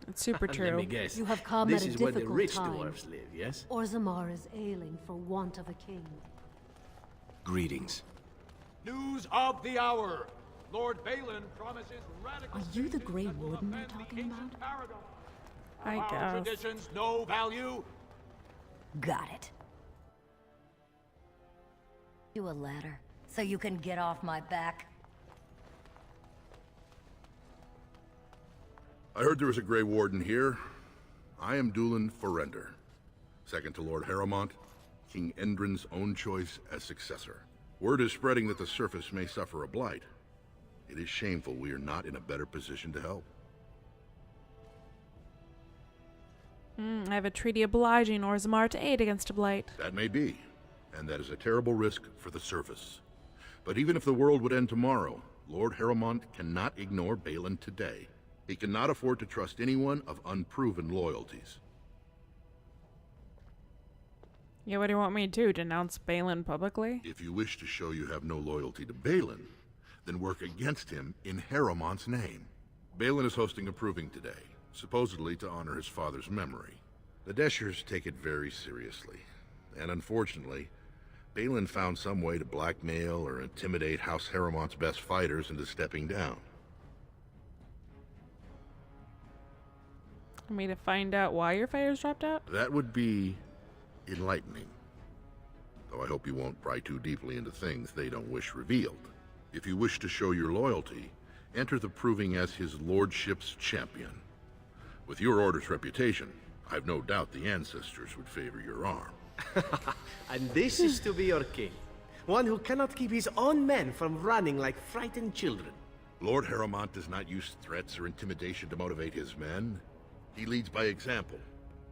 It's super Let true. me guess. You have come This at a is where the difficult rich time. dwarves live, yes? Orzammar is ailing for want of a king. Greetings. News of the hour. Lord Balin promises radical Are you the Grey changes that will Warden they're upend the talking ancient about? paradigm. I Are our guess. traditions no value? Got it. You a ladder, so you can get off my back. I heard there was a Grey Warden here. I am Dulin Forrender, second to Lord Harrowmont, King Endrin's own choice as successor. Word is spreading that the surface may suffer a blight. It is shameful we are not in a better position to help. I have a treaty obliging Orzammar to aid against a blight. That may be, and that is a terrible risk for the surface. But even if the world would end tomorrow, Lord Harrowmont cannot ignore Balin today. He cannot afford to trust anyone of unproven loyalties. Yeah, what do you want me to do? Denounce Balin publicly? If you wish to show you have no loyalty to Balin, then work against him in Harrowmont's name. Balin is hosting a proving today, supposedly to honor his father's memory. The Deshers take it very seriously, and unfortunately, Balin found some way to blackmail or intimidate House Harrowmont's best fighters into stepping down. Want me to find out why your fighters dropped out? That would be enlightening. Though I hope you won't pry too deeply into things they don't wish revealed. If you wish to show your loyalty, enter the proving as his lordship's champion. With your order's reputation, I've no doubt the ancestors would favor your arm. And this is to be your king. One who cannot keep his own men from running like frightened children. Lord Harrowmont does not use threats or intimidation to motivate his men. He leads by example.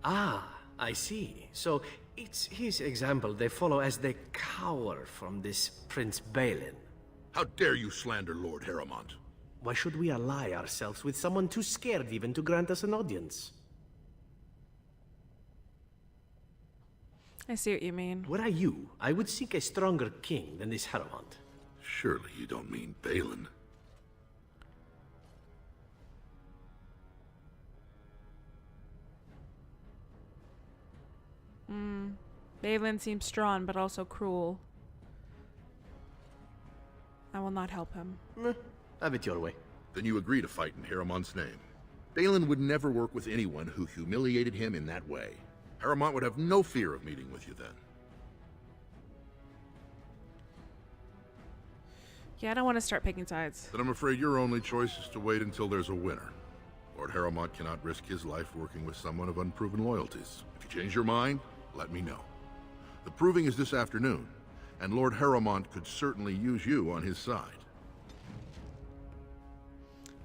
Ah, I see. So it's his example they follow as they cower from this Prince Balin. How dare you slander Lord Harrowmont? Why should we ally ourselves with someone too scared even to grant us an audience? I see what you mean. Were I you, I would seek a stronger king than this Harrowmont. Surely you don't mean Balin. Balin seems strong, but also cruel. I will not help him. Have it your way. Then you agree to fight in Harrowmont's name. Balin would never work with anyone who humiliated him in that way. Harrowmont would have no fear of meeting with you then. Yeah, I don't want to start picking sides. Then I'm afraid your only choice is to wait until there's a winner. Lord Harrowmont cannot risk his life working with someone of unproven loyalties. If you change your mind, let me know. The proving is this afternoon, and Lord Harrowmont could certainly use you on his side.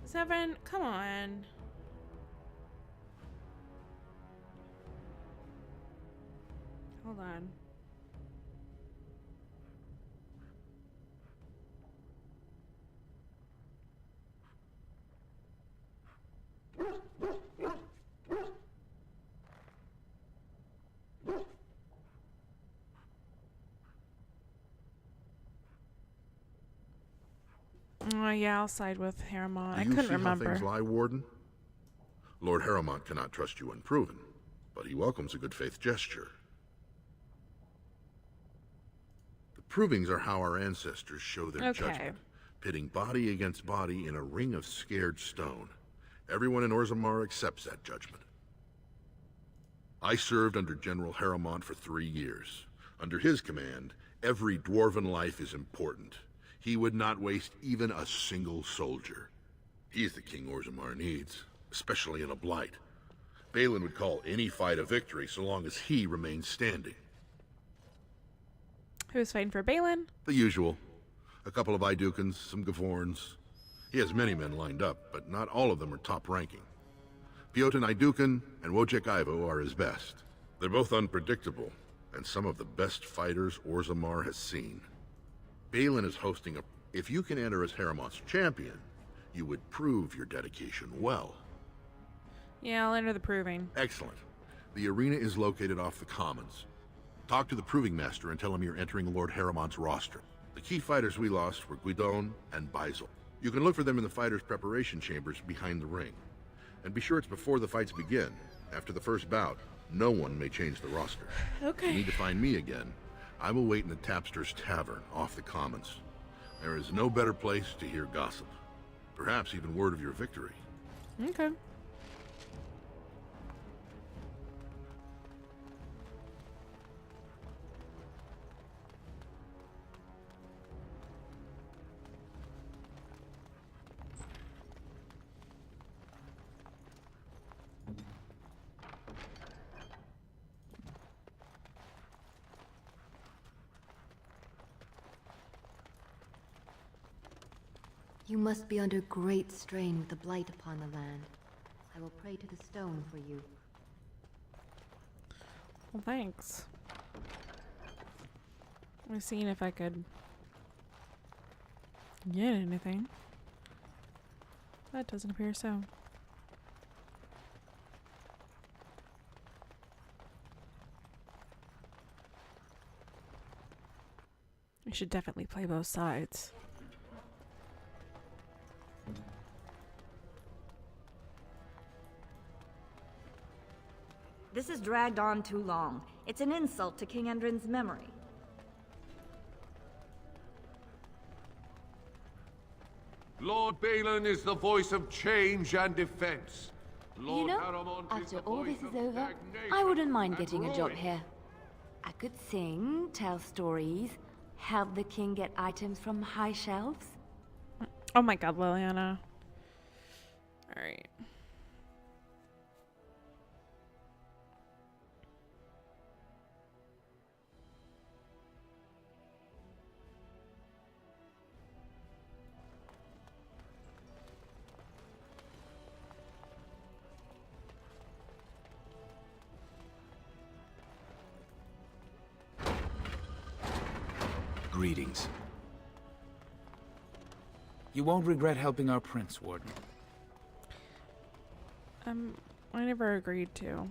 Severin, come on. Hold on. Yeah, I'll side with Harrowmont. I couldn't remember. How things lie, Warden? Lord Harrowmont cannot trust you unproven, but he welcomes a good faith gesture. The provings are how our ancestors show their judgment, pitting body against body in a ring of scared stone. Everyone in Orzammar accepts that judgment. I served under General Harrowmont for 3 years. Under his command, every dwarven life is important. He would not waste even a single soldier. He's the king Orzammar needs, especially in a blight. Balin would call any fight a victory so long as he remains standing. Who's fighting for Balin? The usual. A couple of Idukans, some Gavorns. He has many men lined up, but not all of them are top-ranking. Piotin Idukan and Wojciech Ivo are his best. They're both unpredictable, and some of the best fighters Orzammar has seen. Balin is hosting a... If you can enter as Harrowmont's champion, you would prove your dedication well. Yeah, I'll enter the proving. Excellent. The arena is located off the Commons. Talk to the proving master and tell him you're entering Lord Harrowmont's roster. The key fighters we lost were Guidon and Baisel. You can look for them in the fighters' preparation chambers behind the ring. And be sure it's before the fights begin. After the first bout, no one may change the roster. Okay. If you need to find me again, I will wait in the Tapster's Tavern off the Commons. There is no better place to hear gossip. Perhaps even word of your victory. Okay. You must be under great strain with the blight upon the land. I will pray to the stone for you. Well, thanks. I was seeing if I could get anything. That doesn't appear so. We should definitely play both sides. This has dragged on too long. It's an insult to King Endrin's memory. Lord Balin is the voice of change and defense. Lord You know, Harrowmont is after the all voice this is of over, stagnation I wouldn't mind and getting a job ruin. here. I could sing, tell stories, help the king get items from high shelves. Oh my god, Liliana. Alright. Greetings. You won't regret helping our prince, Warden. I never agreed to.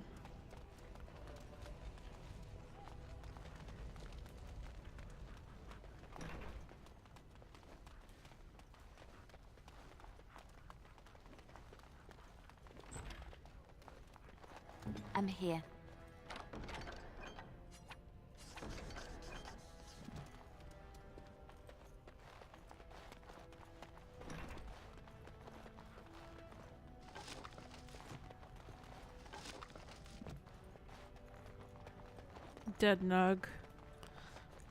I'm here. Dead Nug.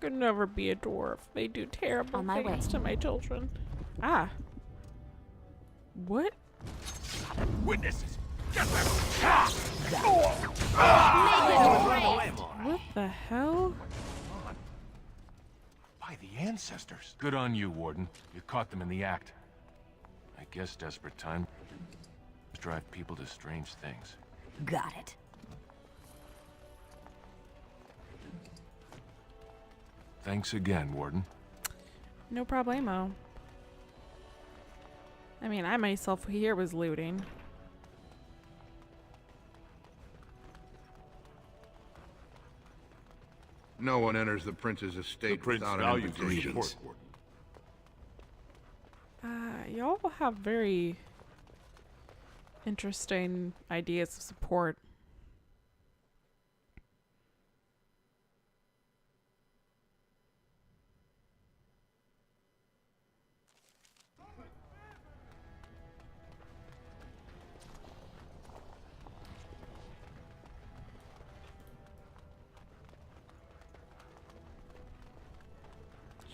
Could never be a dwarf. They do terrible things to my children. Ah. What? Witnesses! What the hell? By the ancestors. Good on you, Warden. You caught them in the act. I guess desperate times drive people to strange things. Got it. Thanks again, Warden. No problemo. I mean, I myself here was looting. No one enters the prince's estate without an invitation. Y'all have very interesting ideas of support.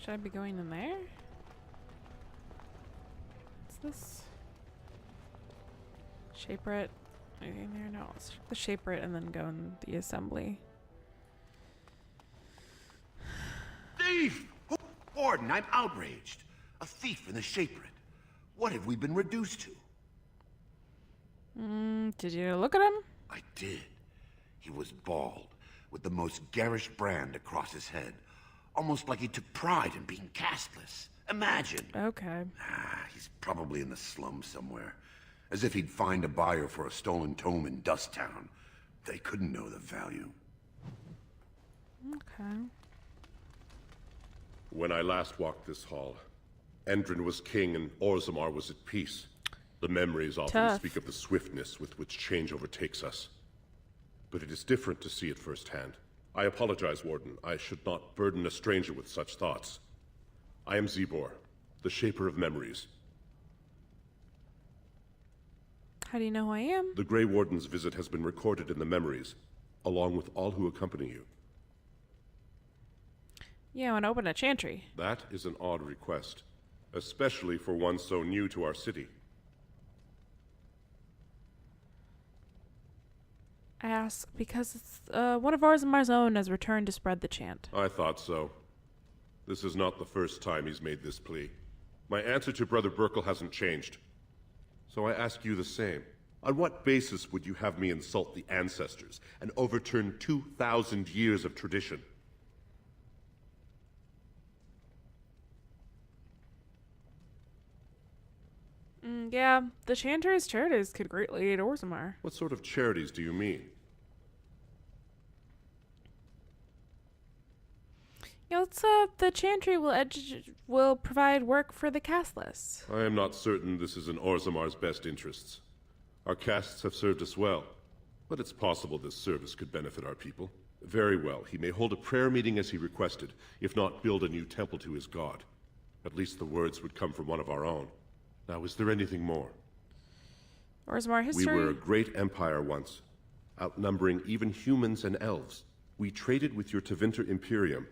Should I be going in there? What's this? Shaper Anything there? No. Let's check the Shaper and then go in the assembly. Thief! Warden, I'm outraged. A thief in the Shaper. What have we been reduced to? Did you look at him? I did. He was bald, with the most garish brand across his head. Almost like he took pride in being castless. Imagine. Okay. He's probably in the slums somewhere. As if he'd find a buyer for a stolen tome in Dust Town. They couldn't know the value. Okay. When I last walked this hall, Endrin was king and Orzammar was at peace. The memories often speak of the swiftness with which change overtakes us. But it is different to see it firsthand. I apologize, Warden. I should not burden a stranger with such thoughts. I am Zebor, the Shaper of Memories. How do you know who I am? The Grey Warden's visit has been recorded in the memories, along with all who accompany you. Yeah, I want to open a chantry. That is an odd request, especially for one so new to our city. I ask because it's, one of Orzammar's own has returned to spread the chant. I thought so. This is not the first time he's made this plea. My answer to Brother Burkle hasn't changed. So I ask you the same. On what basis would you have me insult the ancestors and overturn 2,000 years of tradition? Yeah, the Chantry's charities could greatly aid Orzammar. What sort of charities do you mean? Yeah, the Chantry will provide work for the castless. I am not certain this is in Orzammar's best interests. Our castes have served us well, but it's possible this service could benefit our people. Very well, he may hold a prayer meeting as he requested, if not build a new temple to his god. At least the words would come from one of our own. Now, is there anything more? Orzammar history? We were a great empire once, outnumbering even humans and elves. We traded with your Tevinter Imperium,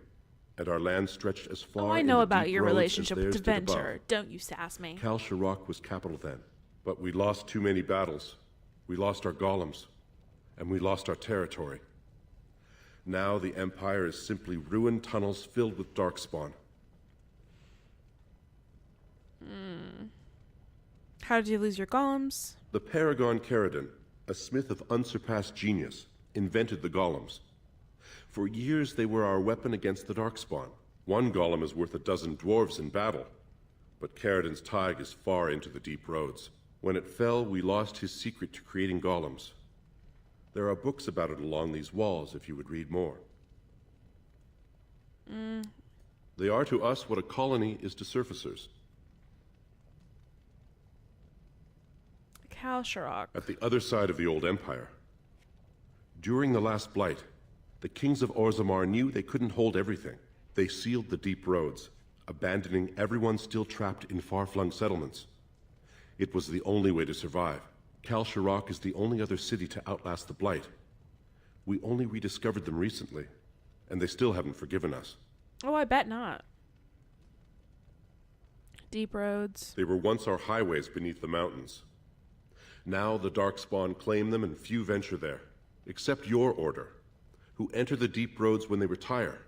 and our land stretched as far I know in the about deep your roads relationship as with theirs did Tevinter. above. Don't you sass me. Kal Sharok was capital then, but we lost too many battles. We lost our golems, and we lost our territory. Now the Empire is simply ruined tunnels filled with Darkspawn. How did you lose your golems? The Paragon Caridin, a smith of unsurpassed genius, invented the golems. For years they were our weapon against the Darkspawn. One golem is worth a dozen dwarves in battle. But Caridin's Tig is far into the deep roads. When it fell, we lost his secret to creating golems. There are books about it along these walls if you would read more. They are to us what a colony is to surfacers. Kalsharok. At the other side of the old empire. During the last blight, the kings of Orzammar knew they couldn't hold everything. They sealed the deep roads, abandoning everyone still trapped in far-flung settlements. It was the only way to survive. Kalsharok is the only other city to outlast the blight. We only rediscovered them recently, and they still haven't forgiven us. Oh, I bet not. Deep roads. They were once our highways beneath the mountains. Now the Darkspawn claim them and few venture there, except your order, who enter the deep roads when they retire,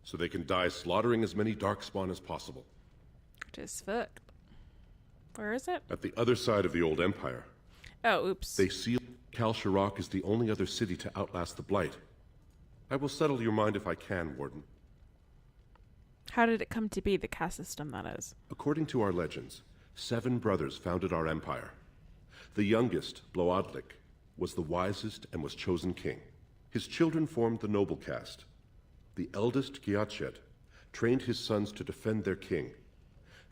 so they can die slaughtering as many Darkspawn as possible. Just fuck. Where is it? At the other side of the old empire. Oh, oops. They seal Kalsharok is the only other city to outlast the blight. I will settle your mind if I can, Warden. How did it come to be, the caste system, that is? According to our legends, 7 brothers founded our empire. The youngest, Bloadlik, was the wisest and was chosen king. His children formed the noble caste. The eldest, Giachet, trained his sons to defend their king.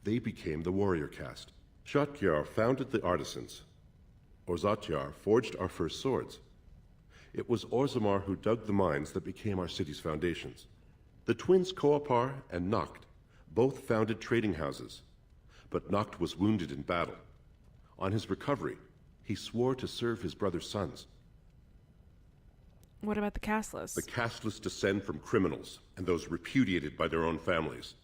They became the warrior caste. Shotgyar founded the artisans. Orzatyar forged our first swords. It was Orzammar who dug the mines that became our city's foundations. The twins Koapar and Noct both founded trading houses, but Noct was wounded in battle. On his recovery, he swore to serve his brother's sons. What about the casteless? The casteless descend from criminals and those repudiated by their own families,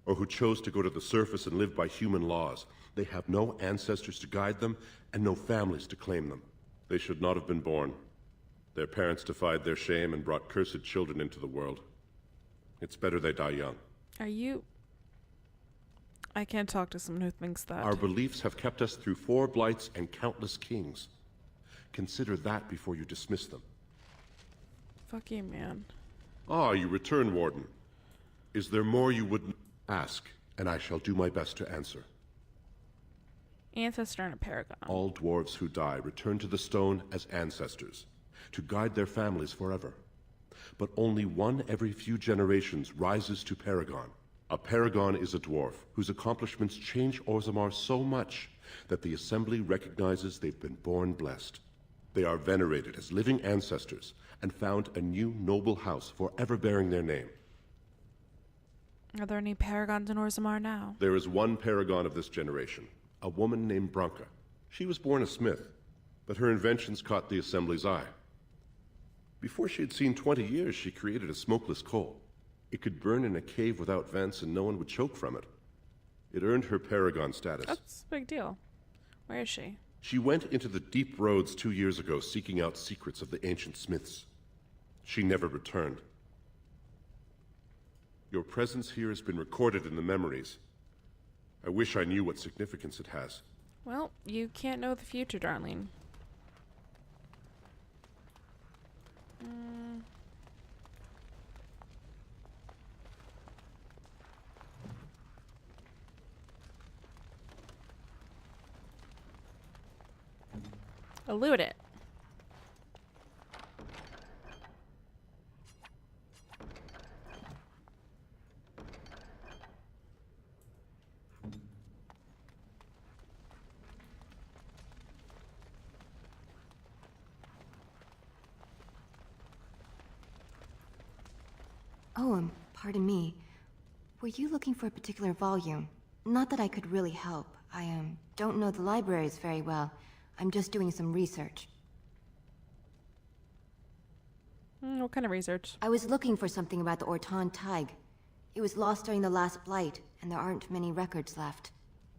or who chose to go to the surface and live by human laws. They have no ancestors to guide them and no families to claim them. They should not have been born. Their parents defied their shame and brought cursed children into the world. It's better they die young. Are you... I can't talk to someone who thinks that. Our beliefs have kept us through 4 blights and countless kings. Consider that before you dismiss them. Fuck you, man. Ah, you return, Warden. Is there more you would ask, and I shall do my best to answer. Ancestor and a paragon. All dwarves who die return to the stone as ancestors, to guide their families forever. But only one every few generations rises to paragon. A paragon is a dwarf whose accomplishments change Orzammar so much that the Assembly recognizes they've been born blessed. They are venerated as living ancestors and found a new noble house forever bearing their name. Are there any paragons in Orzammar now? There is one paragon of this generation, a woman named Branka. She was born a smith, but her inventions caught the Assembly's eye. Before she had seen 20 years, she created a smokeless coal. It could burn in a cave without vents and no one would choke from it. It earned her paragon status. That's a big deal. Where is she? She went into the deep roads 2 years ago seeking out secrets of the ancient smiths. She never returned. Your presence here has been recorded in the memories. I wish I knew what significance it has. Well, you can't know the future, darling. Elude it. Oh, pardon me. Were you looking for a particular volume? Not that I could really help. I, don't know the libraries very well. I'm just doing some research. What kind of research? I was looking for something about the Ortan Tig. It was lost during the last blight, and there aren't many records left.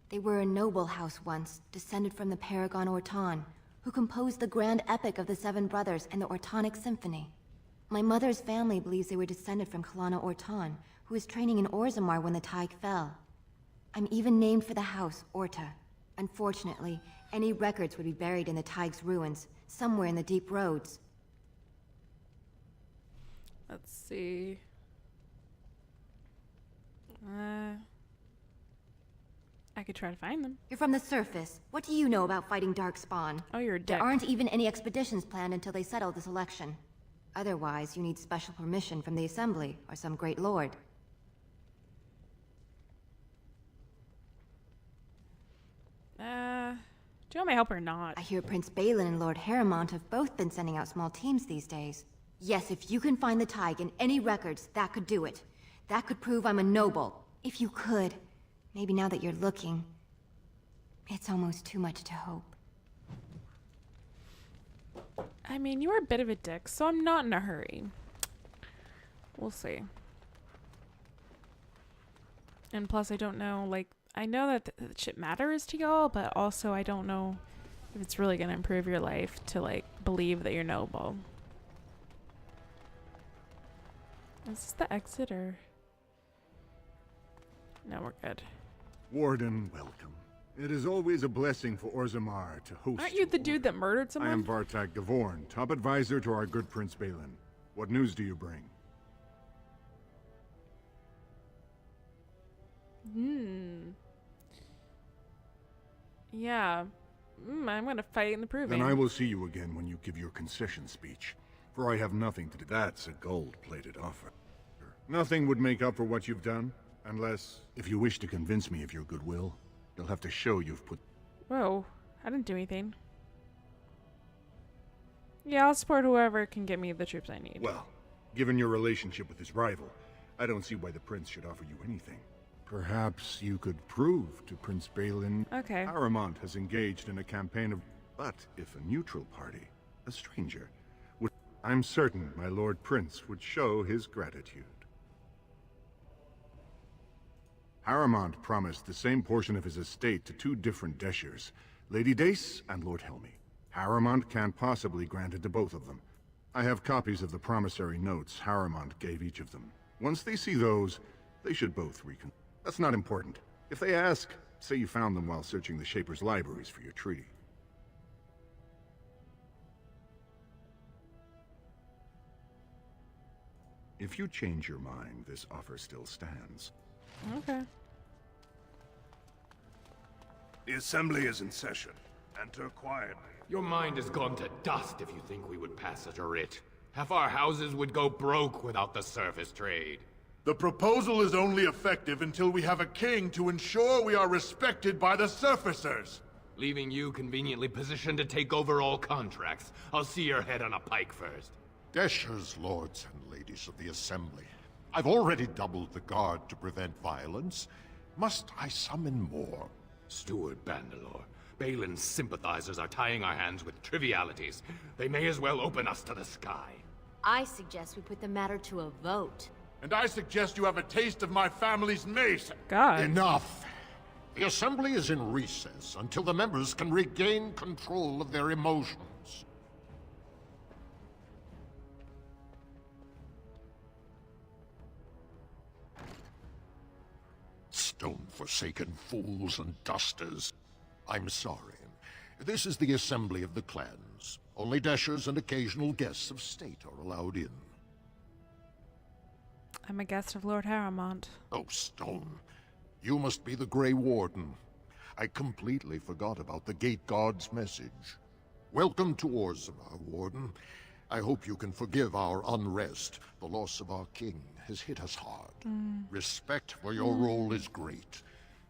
They were a noble house once, descended from the Paragon Ortan, who composed the grand epic of the Seven Brothers and the Ortonic Symphony. My mother's family believes they were descended from Kalana Ortan, who was training in Orzammar when the Tig fell. I'm even named for the house, Orta. Unfortunately, any records would be buried in the Tig's ruins, somewhere in the deep roads. Let's see. I could try to find them. You're from the surface. What do you know about fighting Darkspawn? Oh, you're a dick. There aren't even any expeditions planned until they settle this election. Otherwise, you need special permission from the Assembly or some great lord. Do you want my help or not? I hear Prince Balin and Lord Harrowmont have both been sending out small teams these days. Yes, if you can find the Tig in any records, that could do it. That could prove I'm a noble. If you could. Maybe now that you're looking, it's almost too much to hope. I mean, you are a bit of a dick, so I'm not in a hurry. We'll see. And plus, I don't know, like, I know that shit matters to y'all, but also I don't know if it's really gonna improve your life to, like, believe that you're noble. Is this the exit, or...? No, we're good. Warden, welcome. It is always a blessing for Orzammar to host. Aren't you the dude that murdered someone? I am Vartak Gavorn, top advisor to our good Prince Balin. What news do you bring? Yeah. I'm gonna fight in the proving. Then I will see you again when you give your concession speech, for I have nothing to do. That's a gold-plated offer. Nothing would make up for what you've done, unless, if you wish to convince me of your goodwill, you'll have to show you've put... Whoa, I didn't do anything. Yeah, I'll support whoever can get me the troops I need. Well, given your relationship with his rival, I don't see why the prince should offer you anything. Perhaps you could prove to Prince Balin Harrowmont has engaged in a campaign of... But if a neutral party, a stranger, would... I'm certain my Lord Prince would show his gratitude. Harrowmont promised the same portion of his estate to two different Deshers, Lady Dace and Lord Helmy. Harrowmont can't possibly grant it to both of them. I have copies of the promissory notes Harrowmont gave each of them. Once they see those, they should both recon... That's not important. If they ask, say you found them while searching the Shaper's libraries for your treaty. If you change your mind, this offer still stands. Okay. The Assembly is in session. Enter quietly. Your mind has gone to dust if you think we would pass such a writ. Half our houses would go broke without the surface trade. The proposal is only effective until we have a king to ensure we are respected by the surfacers. Leaving you conveniently positioned to take over all contracts. I'll see your head on a pike first. Deshers, lords and ladies of the Assembly. I've already doubled the guard to prevent violence. Must I summon more? Steward Bandalore, Balin's sympathizers are tying our hands with trivialities. They may as well open us to the sky. I suggest we put the matter to a vote. And I suggest you have a taste of my family's mace. God. Enough! The Assembly is in recess until the members can regain control of their emotions. Stone-forsaken fools and dusters. I'm sorry. This is the Assembly of the Clans. Only Deshers and occasional guests of state are allowed in. I'm a guest of Lord Harrowmont. Oh, Stone. You must be the Grey Warden. I completely forgot about the Gate Guard's message. Welcome to Orzammar, Warden. I hope you can forgive our unrest. The loss of our king has hit us hard. Respect for your role is great,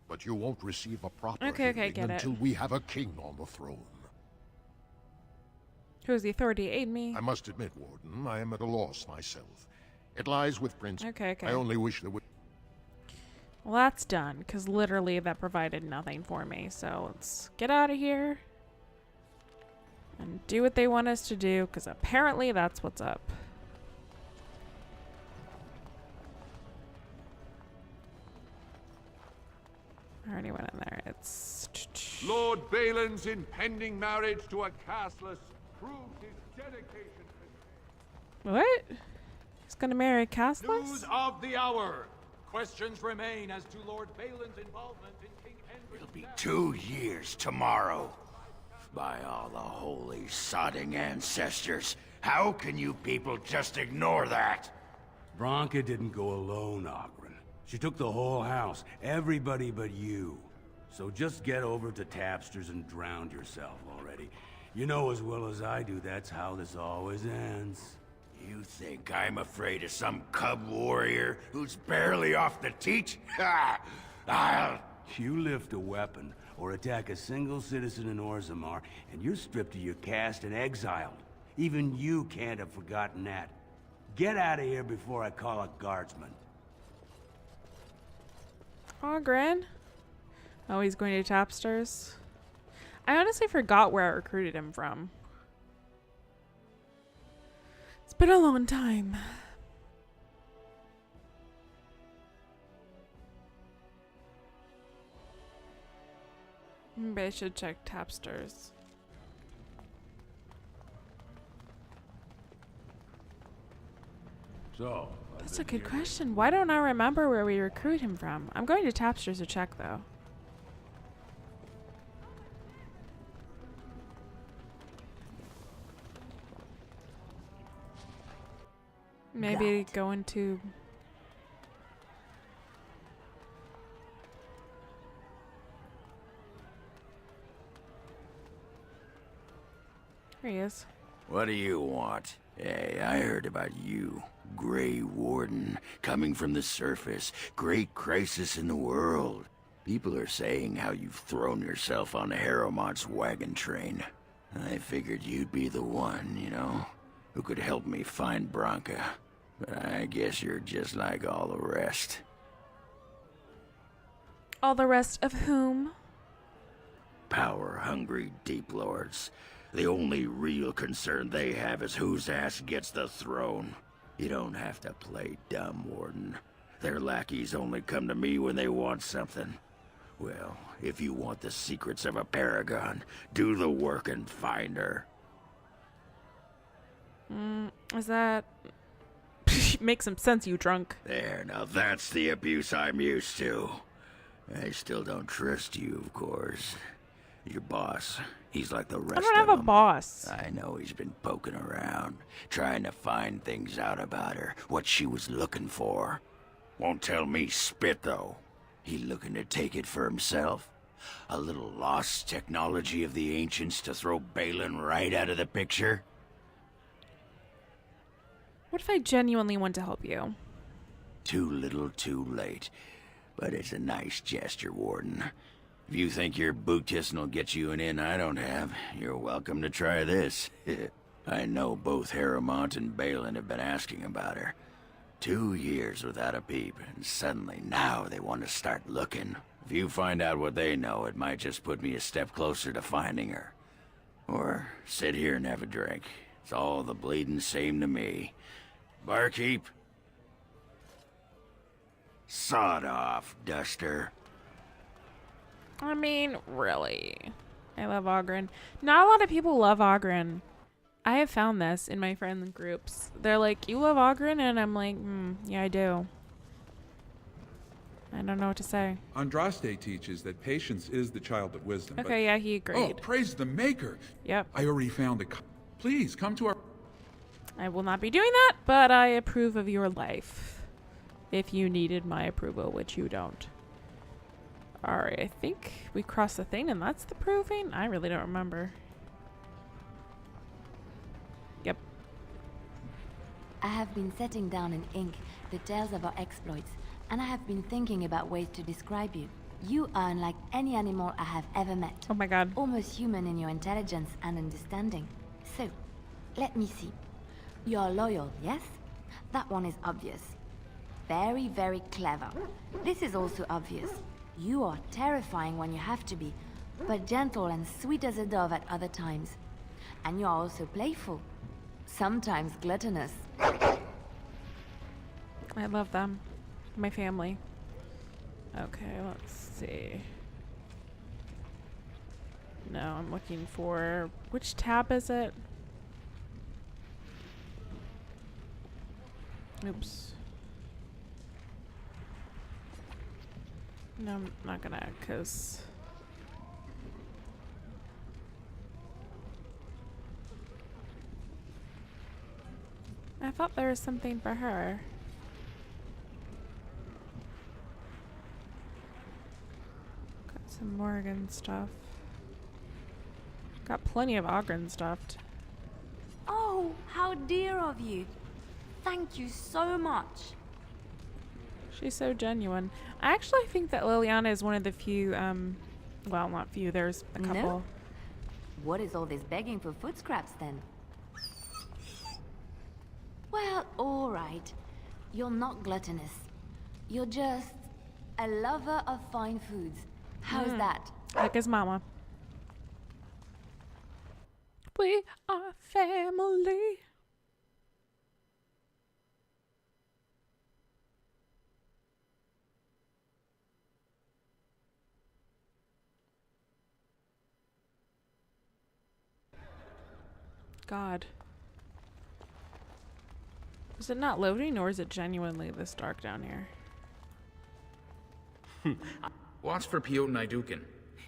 but you won't receive a proper hearing until we have a king on the throne. Who's the authority? Aid me. I must admit, Warden, I am at a loss myself. It lies with Prince... Okay. I only wish there would... Well, that's done, because literally that provided nothing for me. So let's get out of here and do what they want us to do, because apparently that's what's up. I already went in there. It's... Lord Balin's impending marriage to a castless proved his dedication to... What? He's gonna marry a castless? News of the hour. Questions remain as to Lord Balin's involvement in King Hendrik's... It'll be 2 years tomorrow. By all the holy sodding ancestors, how can you people just ignore that? Branka didn't go alone, Oghren. She took the whole house, everybody but you. So just get over to Tapster's and drown yourself already. You know as well as I do that's how this always ends. You think I'm afraid of some cub warrior who's barely off the teat? Ha! You lift a weapon or attack a single citizen in Orzammar, and you're stripped of your caste and exiled. Even you can't have forgotten that. Get out of here before I call a guardsman. Oghren? Oh, he's going to Tapster's. I honestly forgot where I recruited him from. It's been a long time. Maybe I should check Tapster's. So, That's a good question. Why don't I remember where we recruit him from? I'm going to Tapster's to check, though. Maybe go into... Here he is. What do you want? Hey, I heard about you. Grey Warden, coming from the surface. Great crisis in the world. People are saying how you've thrown yourself on Harrowmont's wagon train. I figured you'd be the one, you know, who could help me find Branka. But I guess you're just like all the rest. All the rest of whom? Power-hungry Deep Lords. The only real concern they have is whose ass gets the throne. You don't have to play dumb, Warden. Their lackeys only come to me when they want something. Well, if you want the secrets of a paragon, do the work and find her. Is that... Makes some sense, you drunk. There, now that's the abuse I'm used to. I still don't trust you, of course. Your boss, he's like the rest of them. I don't have a boss. I know he's been poking around, trying to find things out about her, what she was looking for. Won't tell me spit, though. He looking to take it for himself? A little lost technology of the ancients to throw Balin right out of the picture? What if I genuinely want to help you? Too little, too late. But it's a nice gesture, Warden. If you think your boot kissing will get you an in I don't have, you're welcome to try this. I know both Harrowmont and Balin have been asking about her. 2 years without a peep, and suddenly now they want to start looking. If you find out what they know, it might just put me a step closer to finding her. Or sit here and have a drink. It's all the bleeding same to me. Barkeep? Sod off, Duster. I mean, really. I love Oghren. Not a lot of people love Oghren. I have found this in my friend groups. They're like, you love Oghren? And I'm like, yeah, I do. I don't know what to say. Andraste teaches that patience is the child of wisdom. Okay, yeah, he agreed. Oh, praise the Maker. Yep. I already found a... Please, come to our... I will not be doing that, but I approve of your life. If you needed my approval, which you don't. Alright, I think we crossed the thing and that's the proving? I really don't remember. Yep. I have been setting down in ink the tales of our exploits, and I have been thinking about ways to describe you. You are unlike any animal I have ever met. Oh my god. Almost human in your intelligence and understanding. So, let me see. You're loyal, yes? That one is obvious. Very, very clever. This is also obvious. You are terrifying when you have to be, but gentle and sweet as a dove at other times. And you are also playful. Sometimes gluttonous. I love them. My family. Okay, let's see. No, I'm looking for... Which tab is it? Oops. No, I'm not gonna, because... I thought there was something for her. Got some Morrigan stuff. Got plenty of Ogren stuff. Oh, how dear of you. Thank you so much. She's so genuine. I actually think that Liliana is one of the few, well, not few, there's a couple. No? What is all this begging for food scraps then? Well, alright. You're not gluttonous. You're just a lover of fine foods. How's that? Like his mama. We are family. God. Is it not loading, or is it genuinely this dark down here? Watch for Piotr Naidukin.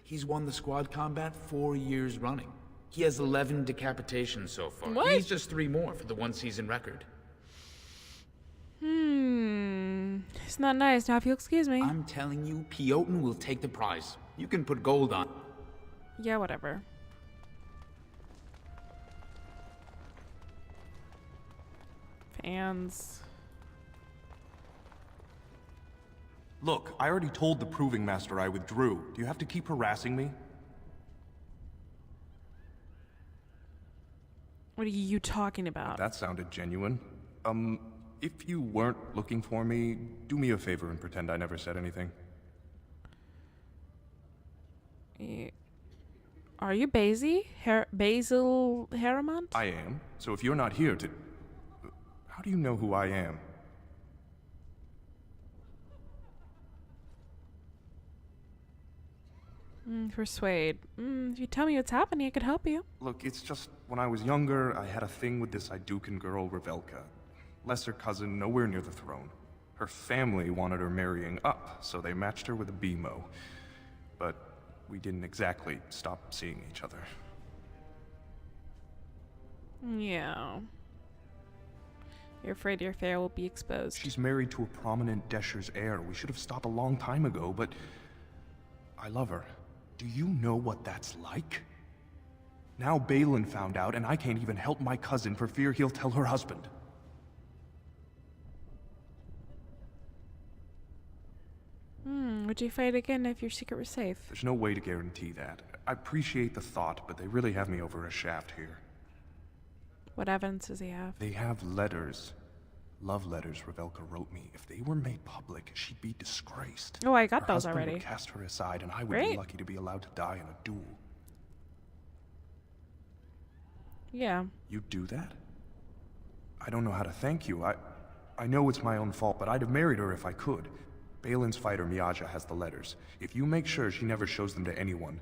He's won the squad combat 4 years running. He has 11 decapitations so far. What? He needs just 3 more for the one-season record. It's not nice. Now if you'll excuse me. I'm telling you, Piotr will take the prize. You can put gold on. Yeah, whatever. Fans. Look, I already told the Proving Master I withdrew. Do you have to keep harassing me? What are you talking about? That sounded genuine. If you weren't looking for me, do me a favor and pretend I never said anything. Are you Basil Harrimont? I am. So if you're not here to... How do you know who I am? Persuade. If you tell me what's happening, I could help you. Look, it's just, when I was younger, I had a thing with this Idukan girl, Revelka. Lesser cousin, nowhere near the throne. Her family wanted her marrying up, so they matched her with a BMO. But we didn't exactly stop seeing each other. Yeah. You're afraid your affair will be exposed. She's married to a prominent Desher's heir. We should have stopped a long time ago, but... I love her. Do you know what that's like? Now Balin found out, and I can't even help my cousin for fear he'll tell her husband. Would you fight again if your secret was safe? There's no way to guarantee that. I appreciate the thought, but they really have me over a shaft here. What evidence does he have? They have letters. Love letters Revelka wrote me. If they were made public, she'd be disgraced. Oh, I got her those husband already. Would cast her aside, and I would Great. be lucky to be allowed to die in a duel. Yeah. You'd do that? I don't know how to thank you. I know it's my own fault, but I'd have married her if I could. Balin's fighter Miaja has the letters. If you make sure she never shows them to anyone,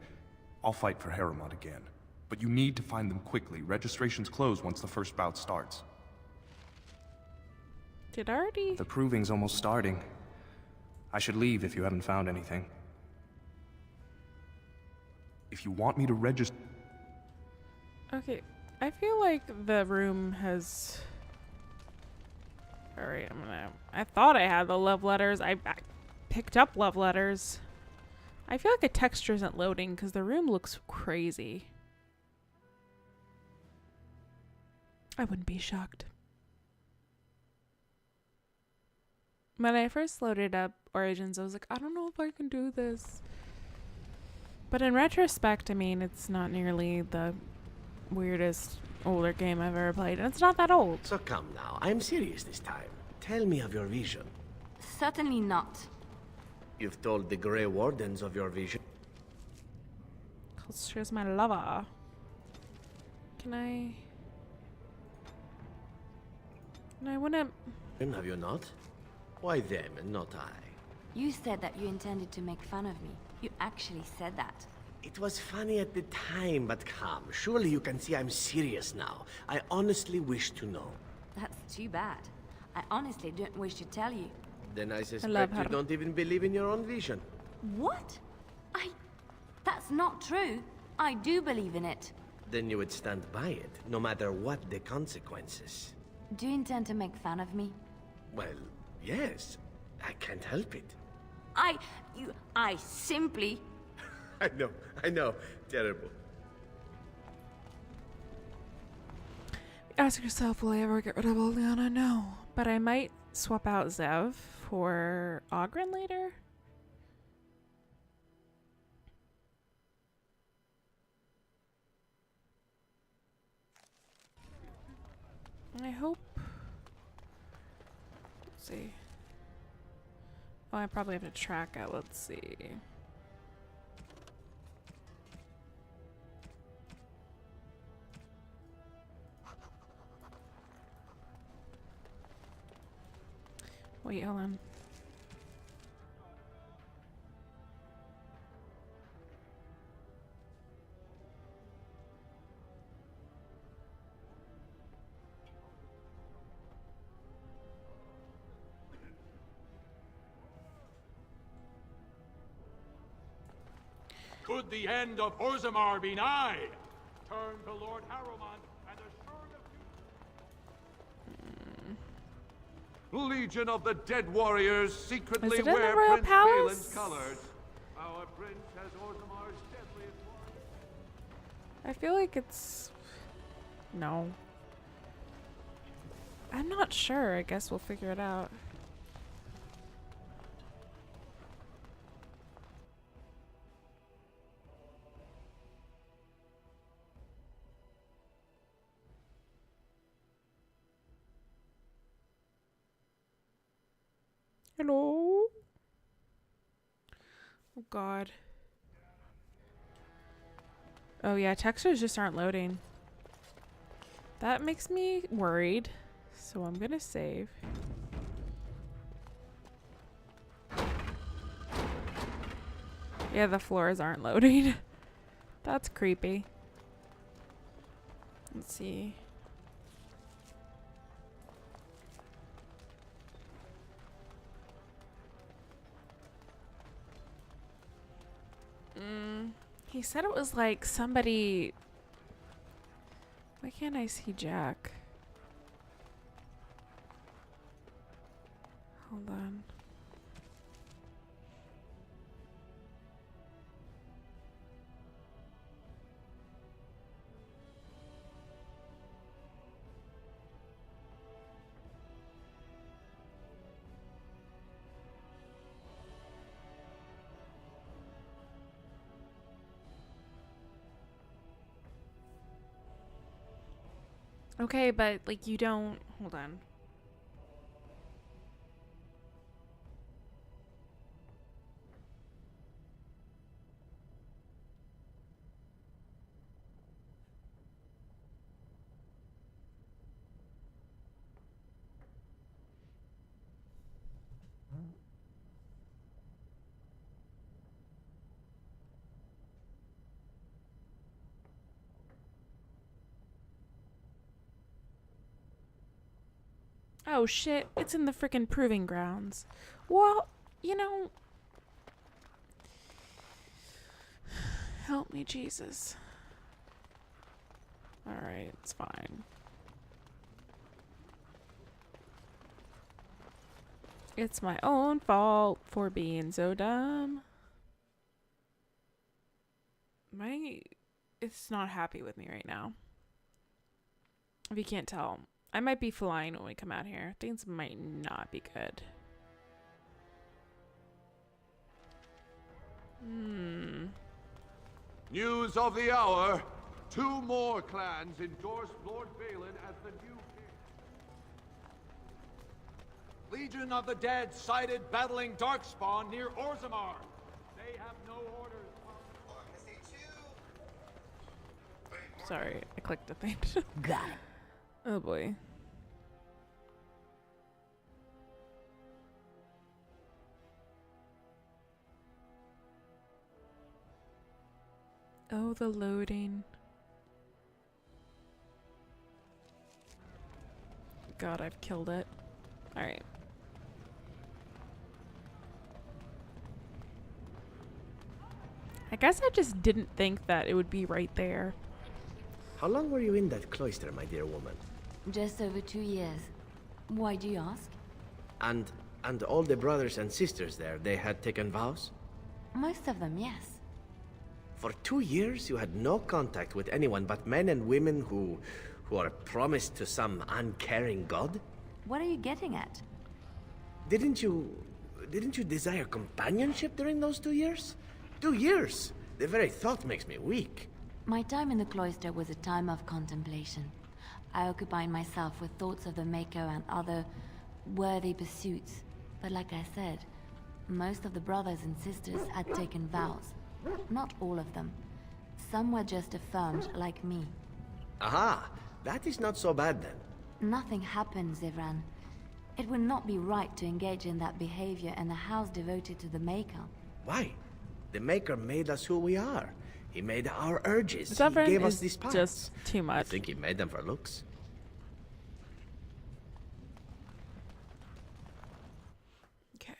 I'll fight for Harrimont again. But you need to find them quickly. Registrations close once the first bout starts. Did already? The proving's almost starting. I should leave if you haven't found anything. If you want me to register... Okay, I feel like the room has... Alright, I thought I had the love letters. I picked up love letters. I feel like the texture isn't loading because the room looks crazy. I wouldn't be shocked. When I first loaded up Origins, I was like, I don't know if I can do this. But in retrospect, I mean, it's not nearly the weirdest older game I've ever played, and it's not that old. So come now, I'm serious this time. Tell me of your vision. Certainly not. You've told the Grey Wardens of your vision. 'Cause she's my lover. Can I wanna... Have you not? Why them and not I? You said that you intended to make fun of me. You actually said that. It was funny at the time, but come, surely you can see I'm serious now. I honestly wish to know. That's too bad. I honestly don't wish to tell you. Then I suspect you don't even believe in your own vision. What? That's not true. I do believe in it. Then you would stand by it, no matter what the consequences. Do you intend to make fun of me? Well, yes. I can't help it. I simply... I know. Terrible. Ask yourself, will I ever get rid of Oleana? No. But I might swap out Zev for Oghren later. I hope. Let's see. Oh, I probably have to track it. Let's see. Wait, hold on. Could the end of Orzammar be nigh? Turn to Lord Harrowmont and assure the Legion of the Dead Warriors secretly wear Prince Baelin's colors. Our prince has Orzammar's deadliest one. I feel like it's... No. I'm not sure. I guess we'll figure it out. Hello? Oh god. Oh yeah, textures just aren't loading. That makes me worried. So I'm gonna save. Yeah, the floors aren't loading. That's creepy. Let's see. He said it was like somebody... Why can't I see Jack? Hold on. Okay, but like you don't... Hold on. Oh shit, it's in the frickin' proving grounds. Well, you know... Help me, Jesus. Alright, it's fine. It's my own fault for being so dumb. It's not happy with me right now. If you can't tell. I might be flying when we come out here. Things might not be good. News of the hour. 2 more clans endorsed Lord Balin as the new king. Legion of the Dead sighted battling Darkspawn near Orzammar. They have no orders. Sorry, I clicked the thing. Got it. Oh boy. Oh, the loading. God, I've killed it. Alright. I guess I just didn't think that it would be right there. How long were you in that cloister, my dear woman? Just over 2 years. Why do you ask? And all the brothers and sisters there, they had taken vows? Most of them, yes. For 2 years, you had no contact with anyone but men and women who are promised to some uncaring god? What are you getting at? Didn't you desire companionship during those 2 years? 2 years! The very thought makes me weak. My time in the cloister was a time of contemplation. I occupied myself with thoughts of the Maker and other worthy pursuits. But like I said, most of the brothers and sisters had taken vows. Not all of them. Some were just affirmed, like me. Aha! That is not so bad then. Nothing happened, Zivran. It would not be right to engage in that behavior in a house devoted to the Maker. Why? The Maker made us who we are. He made our urges. Zivran he gave is us these paths. just too much. You think he made them for looks? Okay.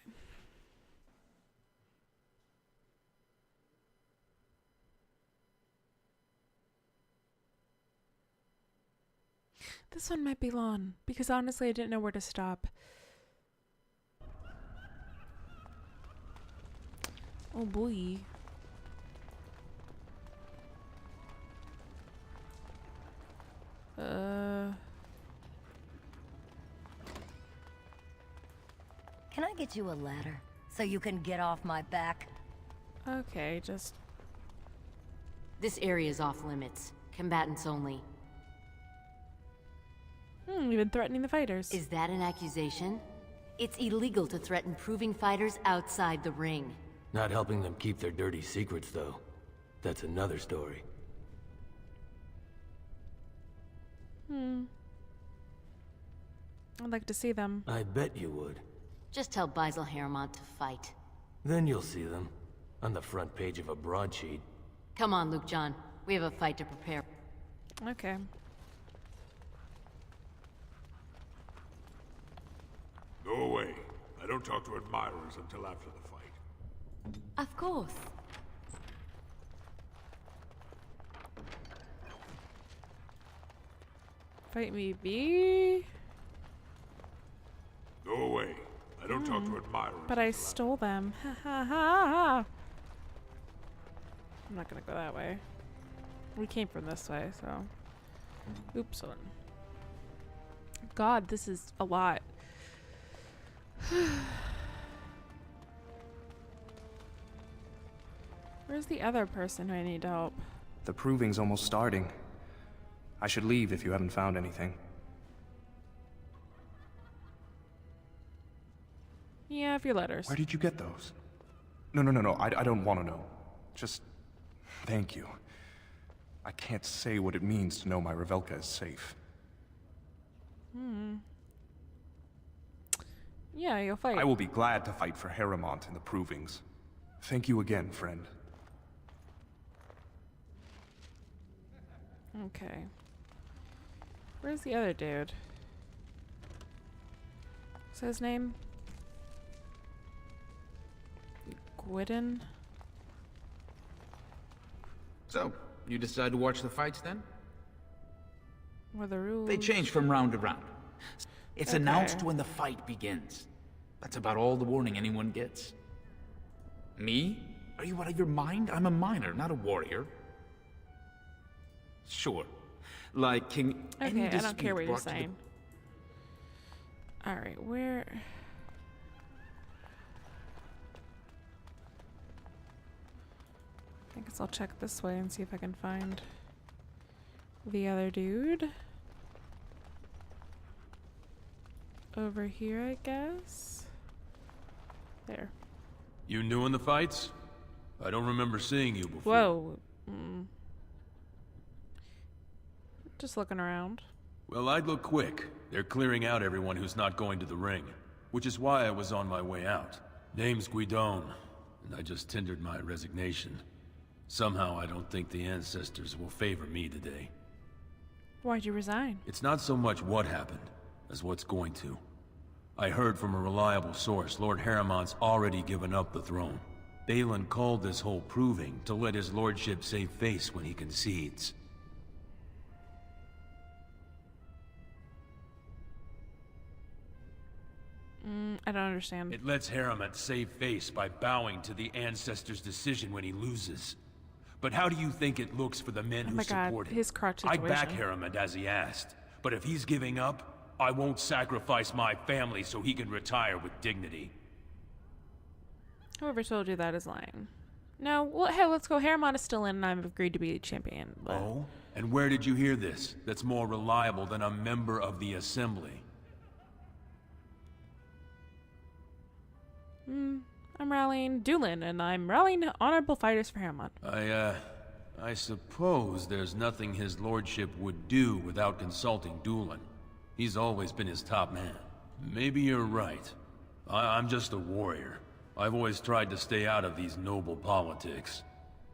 This one might be long, because honestly I didn't know where to stop. Oh boy. Can I get you a ladder so you can get off my back? Okay, just... This area is off limits. Combatants only. You've been threatening the fighters. Is that an accusation? It's illegal to threaten proving fighters outside the ring. Not helping them keep their dirty secrets, though. That's another story. I'd like to see them. I bet you would. Just tell Basil Harrimont to fight. Then you'll see them. On the front page of a broadsheet. Come on, Luke John. We have a fight to prepare. Okay. Go away. I don't talk to admirers until after the fight. Of course. Fight me, B. Go away. I don't talk to admirers. But I stole them. Ha ha ha. I'm not gonna go that way. We came from this way, so. Oops. God, this is a lot. Where's the other person who I need help? The proving's almost starting. I should leave if you haven't found anything. Yeah, a few letters. Where did you get those? No. I don't want to know. Just thank you. I can't say what it means to know my Revelka is safe. Yeah, you'll fight. I will be glad to fight for Harrimont in the provings. Thank you again, friend. Okay. Where's the other dude? What's his name? Gwydon? So, you decide to watch the fights then? What are the rules? They change from round to round. It's announced when the fight begins. That's about all the warning anyone gets. Me? Are you out of your mind? I'm a miner, not a warrior. Sure. Like King... Okay, I don't care what you're saying. Alright, where... I guess I'll check this way and see if I can find the other dude. Over here, I guess. There. You new in the fights? I don't remember seeing you before. Whoa. Just looking around. Well, I'd look quick. They're clearing out everyone who's not going to the ring, which is why I was on my way out. Name's Guidon, and I just tendered my resignation. Somehow I don't think the ancestors will favor me today. Why'd you resign? It's not so much what happened, as what's going to. I heard from a reliable source Lord Harrimont's already given up the throne. Balin called this whole proving to let his lordship save face when he concedes. I don't understand. It lets Harrimont save face by bowing to the ancestors' decision when he loses. But how do you think it looks for the men who support him? His crotch I situation. back Harriman as he asked, but if he's giving up, I won't sacrifice my family so he can retire with dignity. Whoever told you that is lying. No, well, hey, let's go. Harriman is still in, and I've agreed to be champion. But... Oh? And where did you hear this? That's more reliable than a member of the Assembly. I'm rallying Doolin, and I'm rallying honorable fighters for Harriman. I suppose there's nothing his lordship would do without consulting Doolin. He's always been his top man. Maybe you're right. I'm just a warrior. I've always tried to stay out of these noble politics.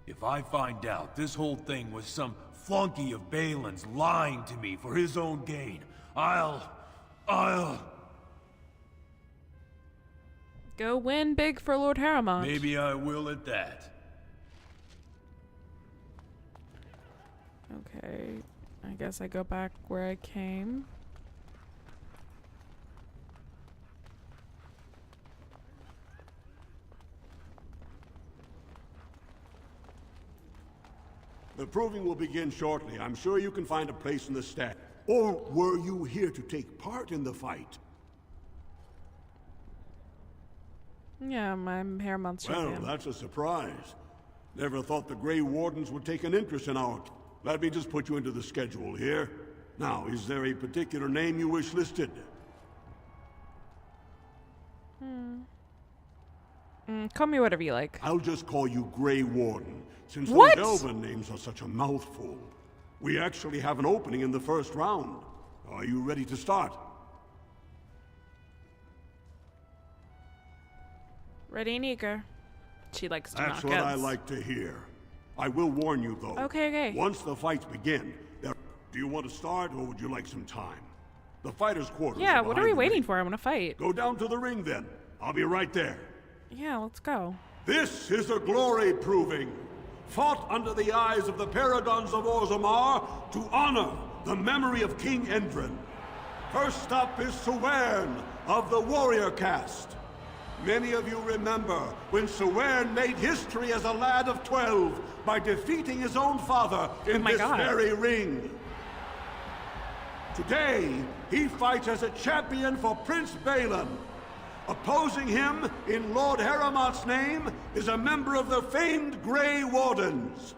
If I find out this whole thing was some flunky of Balin's lying to me for his own gain, I'll... Go win big for Lord Harriman. Maybe I will at that. Okay, I guess I go back where I came. The proving will begin shortly. I'm sure you can find a place in the stack. Or were you here to take part in the fight? Yeah, I'm Harriman's champion. Well, that's a surprise. Never thought the Grey Wardens would take an interest in our... Let me just put you into the schedule here. Now, is there a particular name you wish listed? Call me whatever you like. I'll just call you Grey Warden, since What? those Elven names are such a mouthful. We actually have an opening in the first round. Are you ready to start? Ready and eager. She likes to That's knock what I heads. like to hear. I will warn you, though. Okay. Once the fights begin, do you want to start, or would you like some time? The fighters' quarters Yeah, are what are behind we the waiting ring. for? I want to fight. Go down to the ring, then. I'll be right there. Yeah, let's go. This is a glory proving, fought under the eyes of the Paragons of Orzammar to honor the memory of King Endrin. First up is Sewern of the Warrior Caste. Many of you remember when Sewern made history as a lad of 12 by defeating his own father in this very ring. Today, he fights as a champion for Prince Balin. Opposing him, in Lord Harriman's name, is a member of the famed Grey Wardens.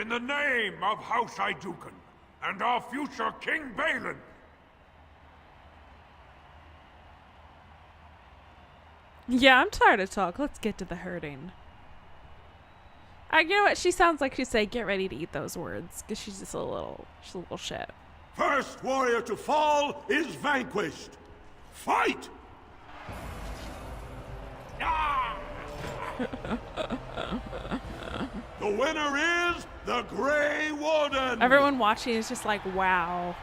In the name of House Iduken and our future King Balin. Yeah, I'm tired of talk. Let's get to the hurting. You know what? She sounds like she'd say, "Get ready to eat those words," because she's just a little shit. First warrior to fall is vanquished. Fight! The winner is the Grey Warden. Everyone watching is just like, wow.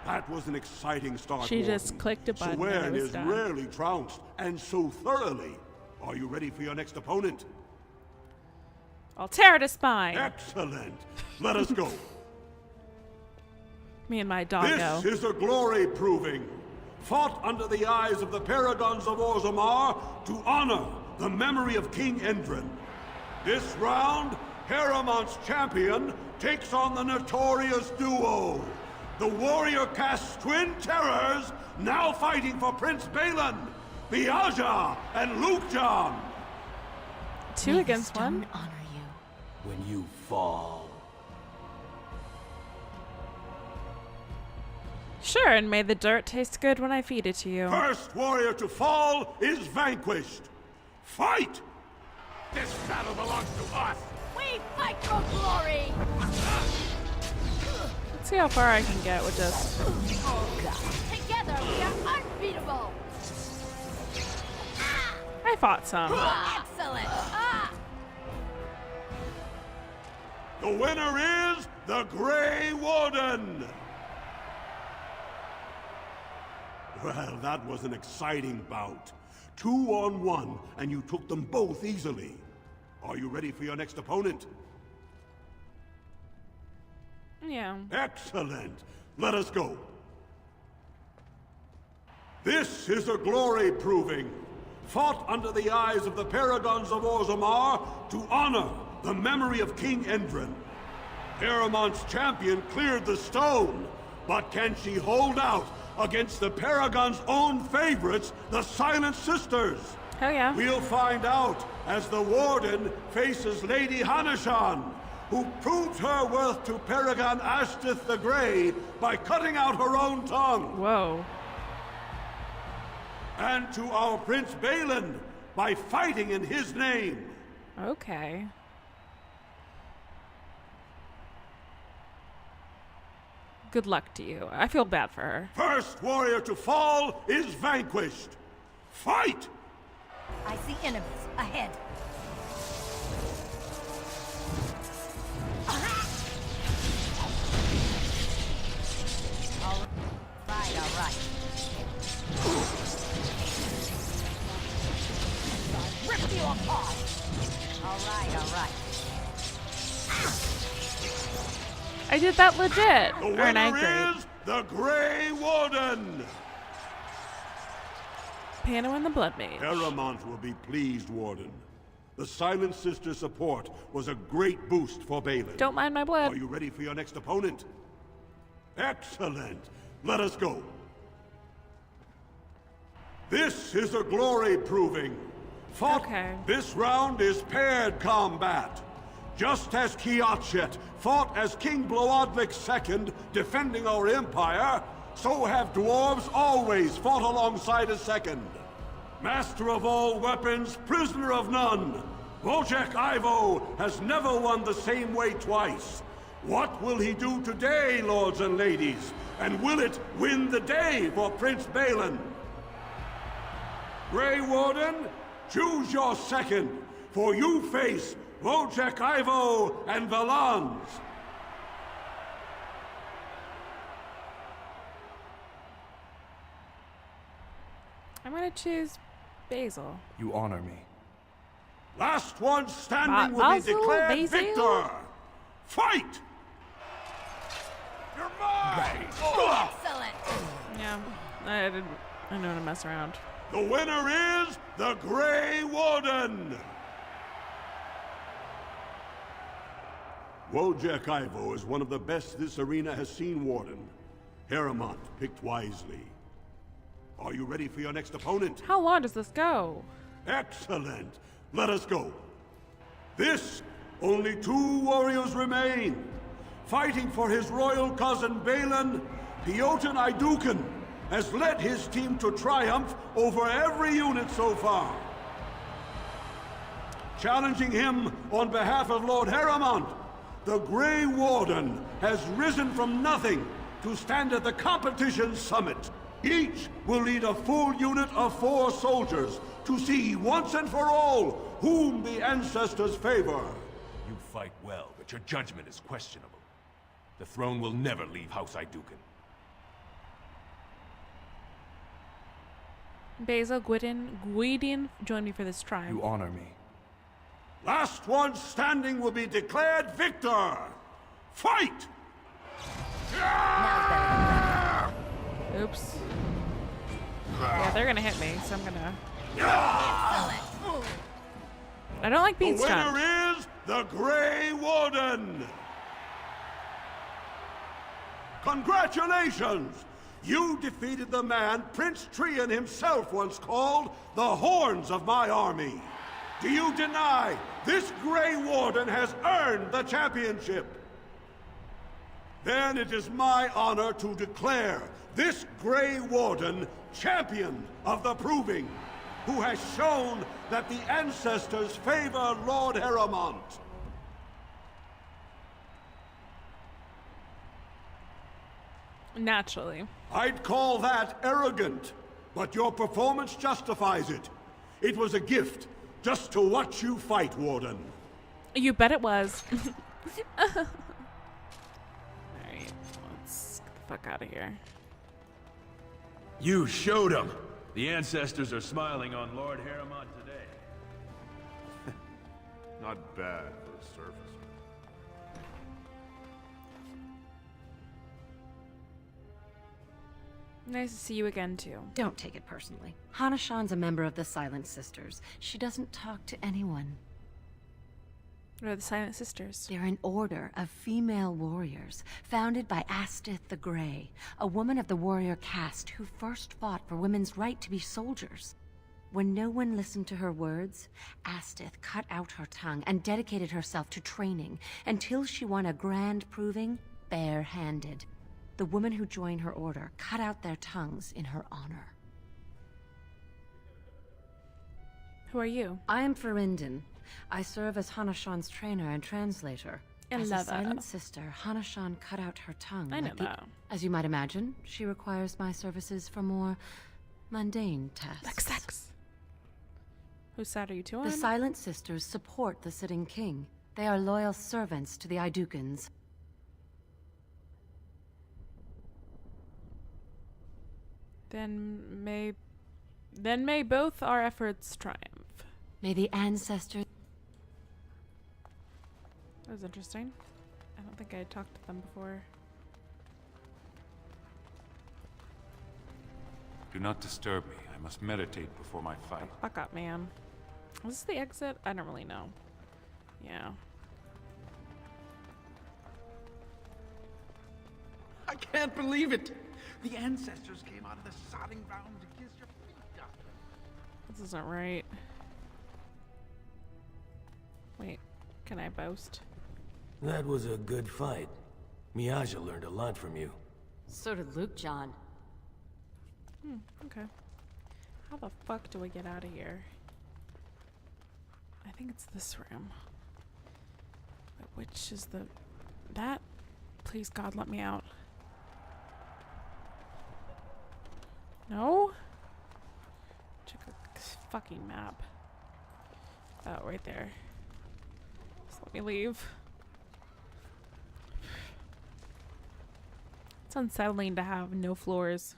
That was an exciting start. She just clicked a button and it Sewern was is done. rarely trounced, and so thoroughly. Are you ready for your next opponent? I'll tear it a spine. Excellent. Let us go. Me and my doggo. This is a glory proving, fought under the eyes of the Paragons of Orzammar to honor the memory of King Endrin. This round, Harriman's champion takes on the notorious duo, the Warrior Caste Twin Terrors, now fighting for Prince Balin, Miaja and Lukjan. 2 against 1. Honor you. When you fall. Sure, and may the dirt taste good when I feed it to you. First warrior to fall is vanquished. Fight! This battle belongs to us. We fight for glory. Let's see how far I can get with this. Together we are unbeatable. I fought some. Excellent. The winner is the Grey Warden. Well, that was an exciting bout. 2-on-1, and you took them both easily. Are you ready for your next opponent? Yeah. Excellent. Let us go. This is a glory proving, fought under the eyes of the Paragons of Orzammar to honor the memory of King Endrin. Hieromont's champion cleared the stone, but can she hold out against the Paragon's own favorites, the Silent Sisters? Hell yeah. We'll find out as the Warden faces Lady Hanashan, who proved her worth to Paragon Ashtith the Grey by cutting out her own tongue. Whoa. And to our Prince Balin by fighting in his name. Okay. Good luck to you. I feel bad for her. First warrior to fall is vanquished. Fight! I see enemies ahead. All right. Rip you apart. All right. I did that legit. The winner is the Grey Warden. Pano and the Blood Mage. Hieramont will be pleased, Warden. The Silent Sister support was a great boost for Balin. Don't mind my blood. Are you ready for your next opponent? Excellent. Let us go. This is a glory proving. Fought. This round is paired combat. Just as Kiatchet fought as King Bloodlik II, defending our empire, so have dwarves always fought alongside a second. Master of all weapons, prisoner of none, Wojciech Ivo has never won the same way twice. What will he do today, lords and ladies? And will it win the day for Prince Balin? Grey Warden, choose your second, for you face Wojciech Ivo and Valans. I'm gonna choose Basil. You honor me. Last one standing will be declared victor. Fight! You're mine! Excellent! Yeah, I don't want to mess around. The winner is the Grey Warden! Wojciech Ivo is one of the best this arena has seen, Warden. Hieramont picked wisely. Are you ready for your next opponent? How long does this go? Excellent. Let us go. Only 2 warriors remain. Fighting for his royal cousin Balin, Piotr Iduken has led his team to triumph over every unit so far. Challenging him on behalf of Lord Hieramont, the Grey Warden has risen from nothing to stand at the competition's summit. Each will lead a full unit of 4 soldiers to see once and for all whom the ancestors favor. You fight well, but your judgment is questionable. The throne will never leave House Iduken. Basil, Gwydion, join me for this triumph. You honor me. Last one standing will be declared victor. Fight! Oops. Yeah, they're gonna hit me, so I'm gonna... I don't like being stunned. The winner is the Grey Warden! Congratulations! You defeated the man Prince Trian himself once called the Horns of my army. Do you deny this Grey Warden has earned the championship? Then it is my honor to declare this Grey Warden champion of the Proving, who has shown that the ancestors favor Lord Hieramont. Naturally. I'd call that arrogant, but your performance justifies it. It was a gift just to watch you fight, Warden. You bet it was. Alright, let's get the fuck out of here. You showed them. The ancestors are smiling on Lord Hieramont today. Not bad for the surface. Nice to see you again, too. Don't take it personally. Hanashan's a member of the Silent Sisters. She doesn't talk to anyone. What are the Silent Sisters? They're an order of female warriors, founded by Astith the Grey, a woman of the warrior caste who first fought for women's right to be soldiers. When no one listened to her words, Astith cut out her tongue and dedicated herself to training until she won a grand proving bare-handed. The women who joined her order cut out their tongues in her honor. Who are you? I am Ferindin. I serve as Hanashan's trainer and translator. As a silent sister, Hanashan cut out her tongue. I know that. As you might imagine, she requires my services for more mundane tasks. Like sex. Whose side are you two on? The Silent Sisters support the sitting king. They are loyal servants to the Idukans. Then may both our efforts triumph. May the ancestors... That was interesting. I don't think I had talked to them before. Do not disturb me. I must meditate before my fight. Fuck up, man. Is this the exit? I don't really know. Yeah. I can't believe it! The ancestors came out of the sodding ground to kiss your feet up. This isn't right. Wait, can I boast? That was a good fight. Miaja learned a lot from you. So did Luke John. Okay. How the fuck do I get out of here? I think it's this room. But which is the... That? Please, God, let me out. No? Check the fucking map. Oh, right there. Just let me leave. It's unsettling to have no floors.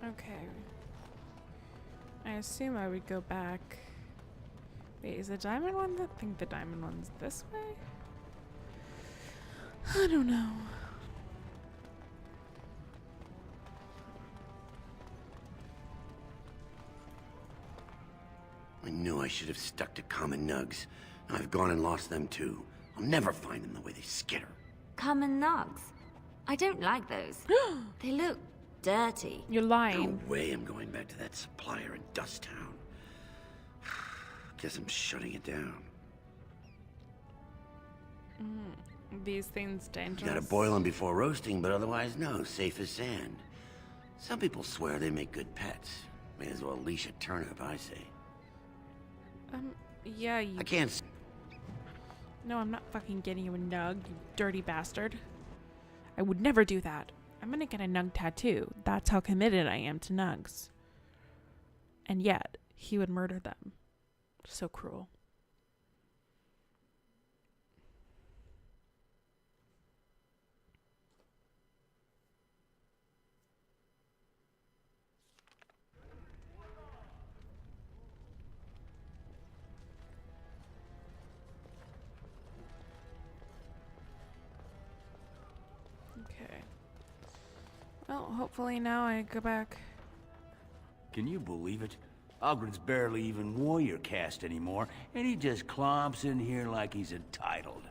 Okay. I assume I would go back. Wait, is the diamond one? I think the diamond one's this way? I don't know. I knew I should have stuck to common nugs. I've gone and lost them too. I'll never find them the way they skitter. Common nugs? I don't like those. They look dirty. You're lying. No way I'm going back to that supplier in Dust Town. Guess I'm shutting it down. These things dangerous. You gotta boil them before roasting, but otherwise no, safe as sand. Some people swear they make good pets. May as well leash a turnip, I say. Yeah, you... I can't... No, I'm not fucking getting you a nug, you dirty bastard. I would never do that. I'm gonna get a nug tattoo. That's how committed I am to nugs. And yet, he would murder them. So cruel. Okay. Well, hopefully now I go back. Can you believe it? Ogren's barely even warrior caste anymore, and he just clomps in here like he's entitled.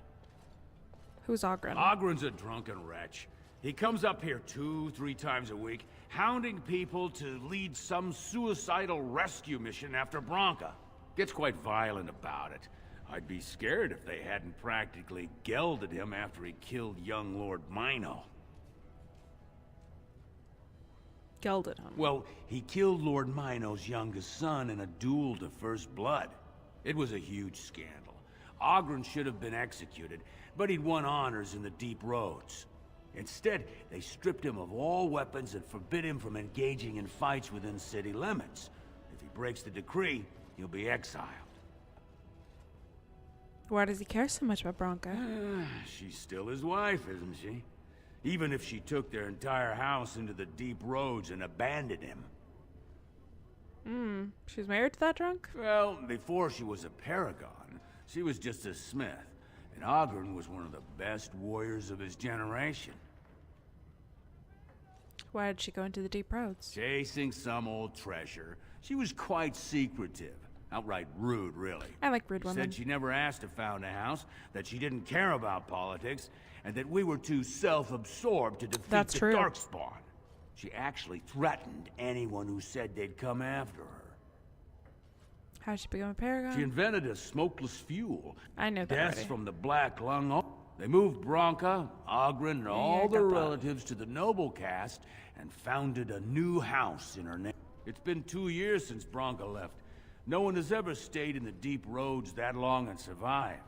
Who's Ogren? Ogren's a drunken wretch. He comes up here 2-3 times a week, hounding people to lead some suicidal rescue mission after Branka. Gets quite violent about it. I'd be scared if they hadn't practically gelded him after he killed young Lord Mino. Gelded him? Well, he killed Lord Mino's youngest son in a duel to first blood. It was a huge scandal. Ogren should have been executed, but he'd won honors in the Deep Roads. Instead, they stripped him of all weapons and forbid him from engaging in fights within city limits. If he breaks the decree, he'll be exiled. Why does he care so much about Branka? She's still his wife, isn't she? Even if she took their entire house into the deep roads and abandoned him. She's married to that drunk? Well, before she was a paragon, she was just a smith. And Oghren was one of the best warriors of his generation. Why did she go into the deep roads? Chasing some old treasure. She was quite secretive. Outright rude, really. I like rude women. Said she never asked to found a house, that she didn't care about politics, and that we were too self-absorbed to defeat the Darkspawn. She actually threatened anyone who said they'd come after her. How'd she become a paragon? She invented a smokeless fuel. I know that Deaths already. from the Black Lung. They moved Branka, Oghren, and all their relatives to the noble caste and founded a new house in her name. It's been 2 years since Branka left. No one has ever stayed in the deep roads that long and survived.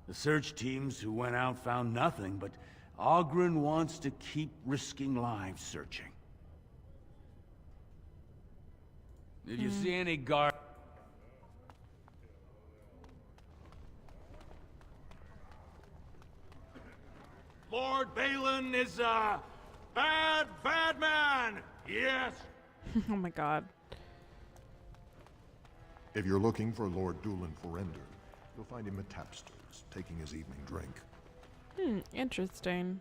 The search teams who went out found nothing, but Oghren wants to keep risking lives searching. Did you see any guard? Lord Balin is a bad, bad man! Yes! Oh my god. If you're looking for Lord Dulin Forender, you'll find him at Tapster's, taking his evening drink. Interesting.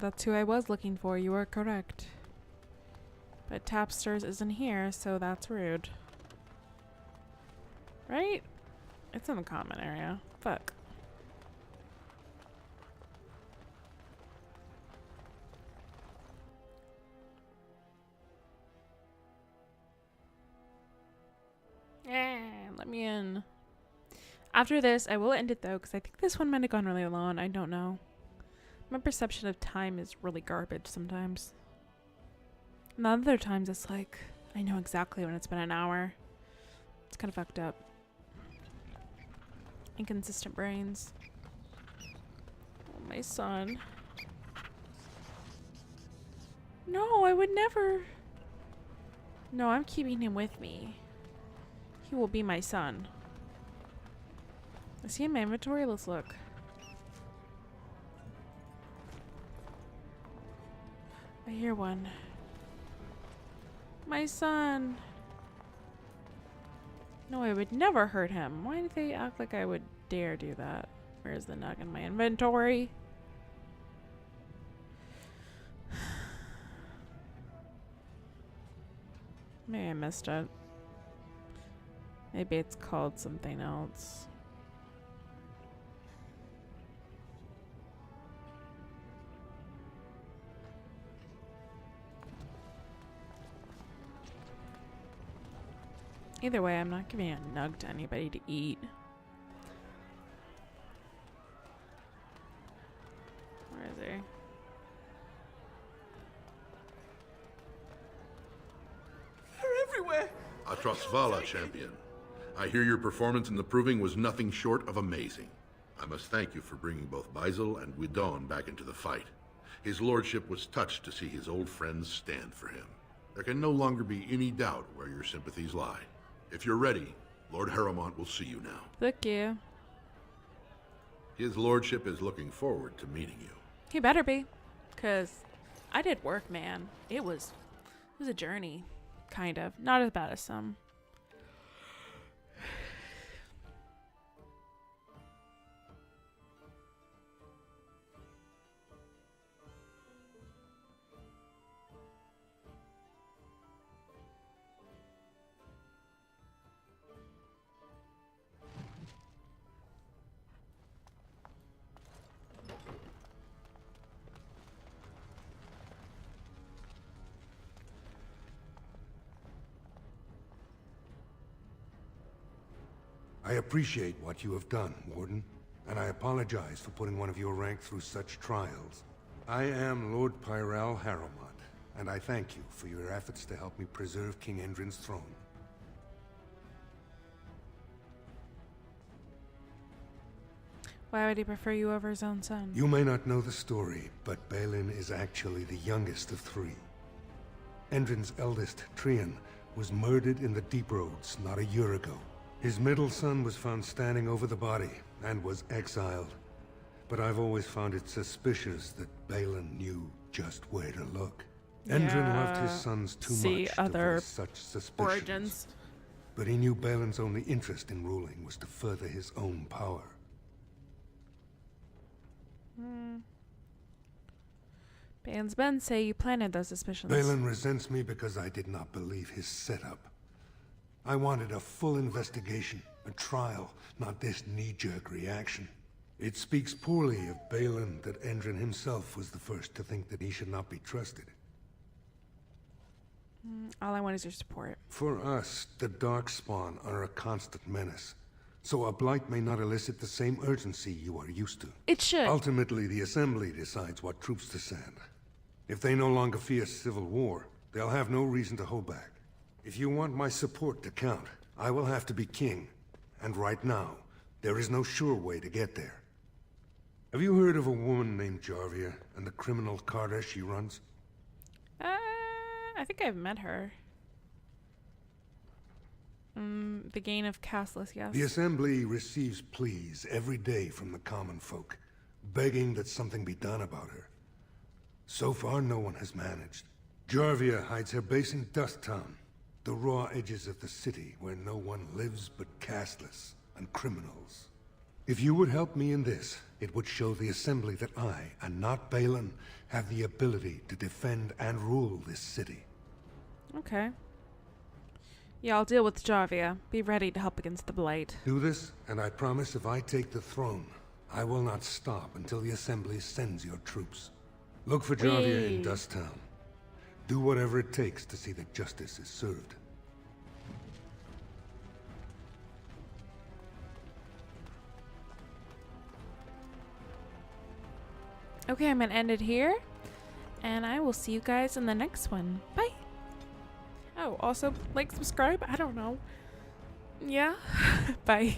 That's who I was looking for, you are correct. But Tapster's isn't here, so that's rude. Right? It's in the common area. Fuck. Let me in. After this, I will end it though, because I think this one might have gone really long. I don't know. My perception of time is really garbage sometimes. And other times it's like, I know exactly when it's been an hour. It's kind of fucked up. Inconsistent brains. Oh, my son. No, I would never. No, I'm keeping him with me. He will be my son. Is he in my inventory? Let's look. I hear one. My son. No, I would never hurt him. Why did they act like I would dare do that? Where's the nug in my inventory? Maybe I missed it. Maybe it's called something else. Either way, I'm not giving a nug to anybody to eat. Where is he? They're everywhere! Atrasvala, champion. I hear your performance in the Proving was nothing short of amazing. I must thank you for bringing both Baisel and Guidon back into the fight. His lordship was touched to see his old friends stand for him. There can no longer be any doubt where your sympathies lie. If you're ready, Lord Harrowmont will see you now. Thank you. His lordship is looking forward to meeting you. He better be, because I did work, man. It was a journey, kind of. Not as bad as some. I appreciate what you have done, Warden, and I apologize for putting one of your rank through such trials. I am Lord Pyral Harrowmont, and I thank you for your efforts to help me preserve King Endrin's throne. Why would he prefer you over his own son? You may not know the story, but Balin is actually the youngest of three. Endrin's eldest, Trian, was murdered in the Deep Roads not a year ago. His middle son was found standing over the body and was exiled. But I've always found it suspicious that Balin knew just where to look. Endrin loved his sons too much to voice such suspicions. Origins. But he knew Balin's only interest in ruling was to further his own power. Balin's men say you planted those suspicions. Balin resents me because I did not believe his setup. I wanted a full investigation, a trial, not this knee-jerk reaction. It speaks poorly of Balin that Endrin himself was the first to think that he should not be trusted. All I want is your support. For us, the Darkspawn are a constant menace. So a blight may not elicit the same urgency you are used to. It should. Ultimately, the Assembly decides what troops to send. If they no longer fear civil war, they'll have no reason to hold back. If you want my support to count, I will have to be king. And right now, there is no sure way to get there. Have you heard of a woman named Jarvia and the criminal carter she runs? I think I've met her. The Gain of Castless, yes. The Assembly receives pleas every day from the common folk, begging that something be done about her. So far, no one has managed. Jarvia hides her base in Dusttown, the raw edges of the city where no one lives but castless and criminals. If you would help me in this, it would show the Assembly that I, and not Balin, have the ability to defend and rule this city. Okay. Yeah, I'll deal with Jarvia. Be ready to help against the Blight. Do this, and I promise if I take the throne, I will not stop until the Assembly sends your troops. Look for Jarvia in Dusttown. Do whatever it takes to see that justice is served. Okay, I'm gonna end it here, and I will see you guys in the next one. Bye. Oh, also, like, subscribe? I don't know. Yeah. Bye.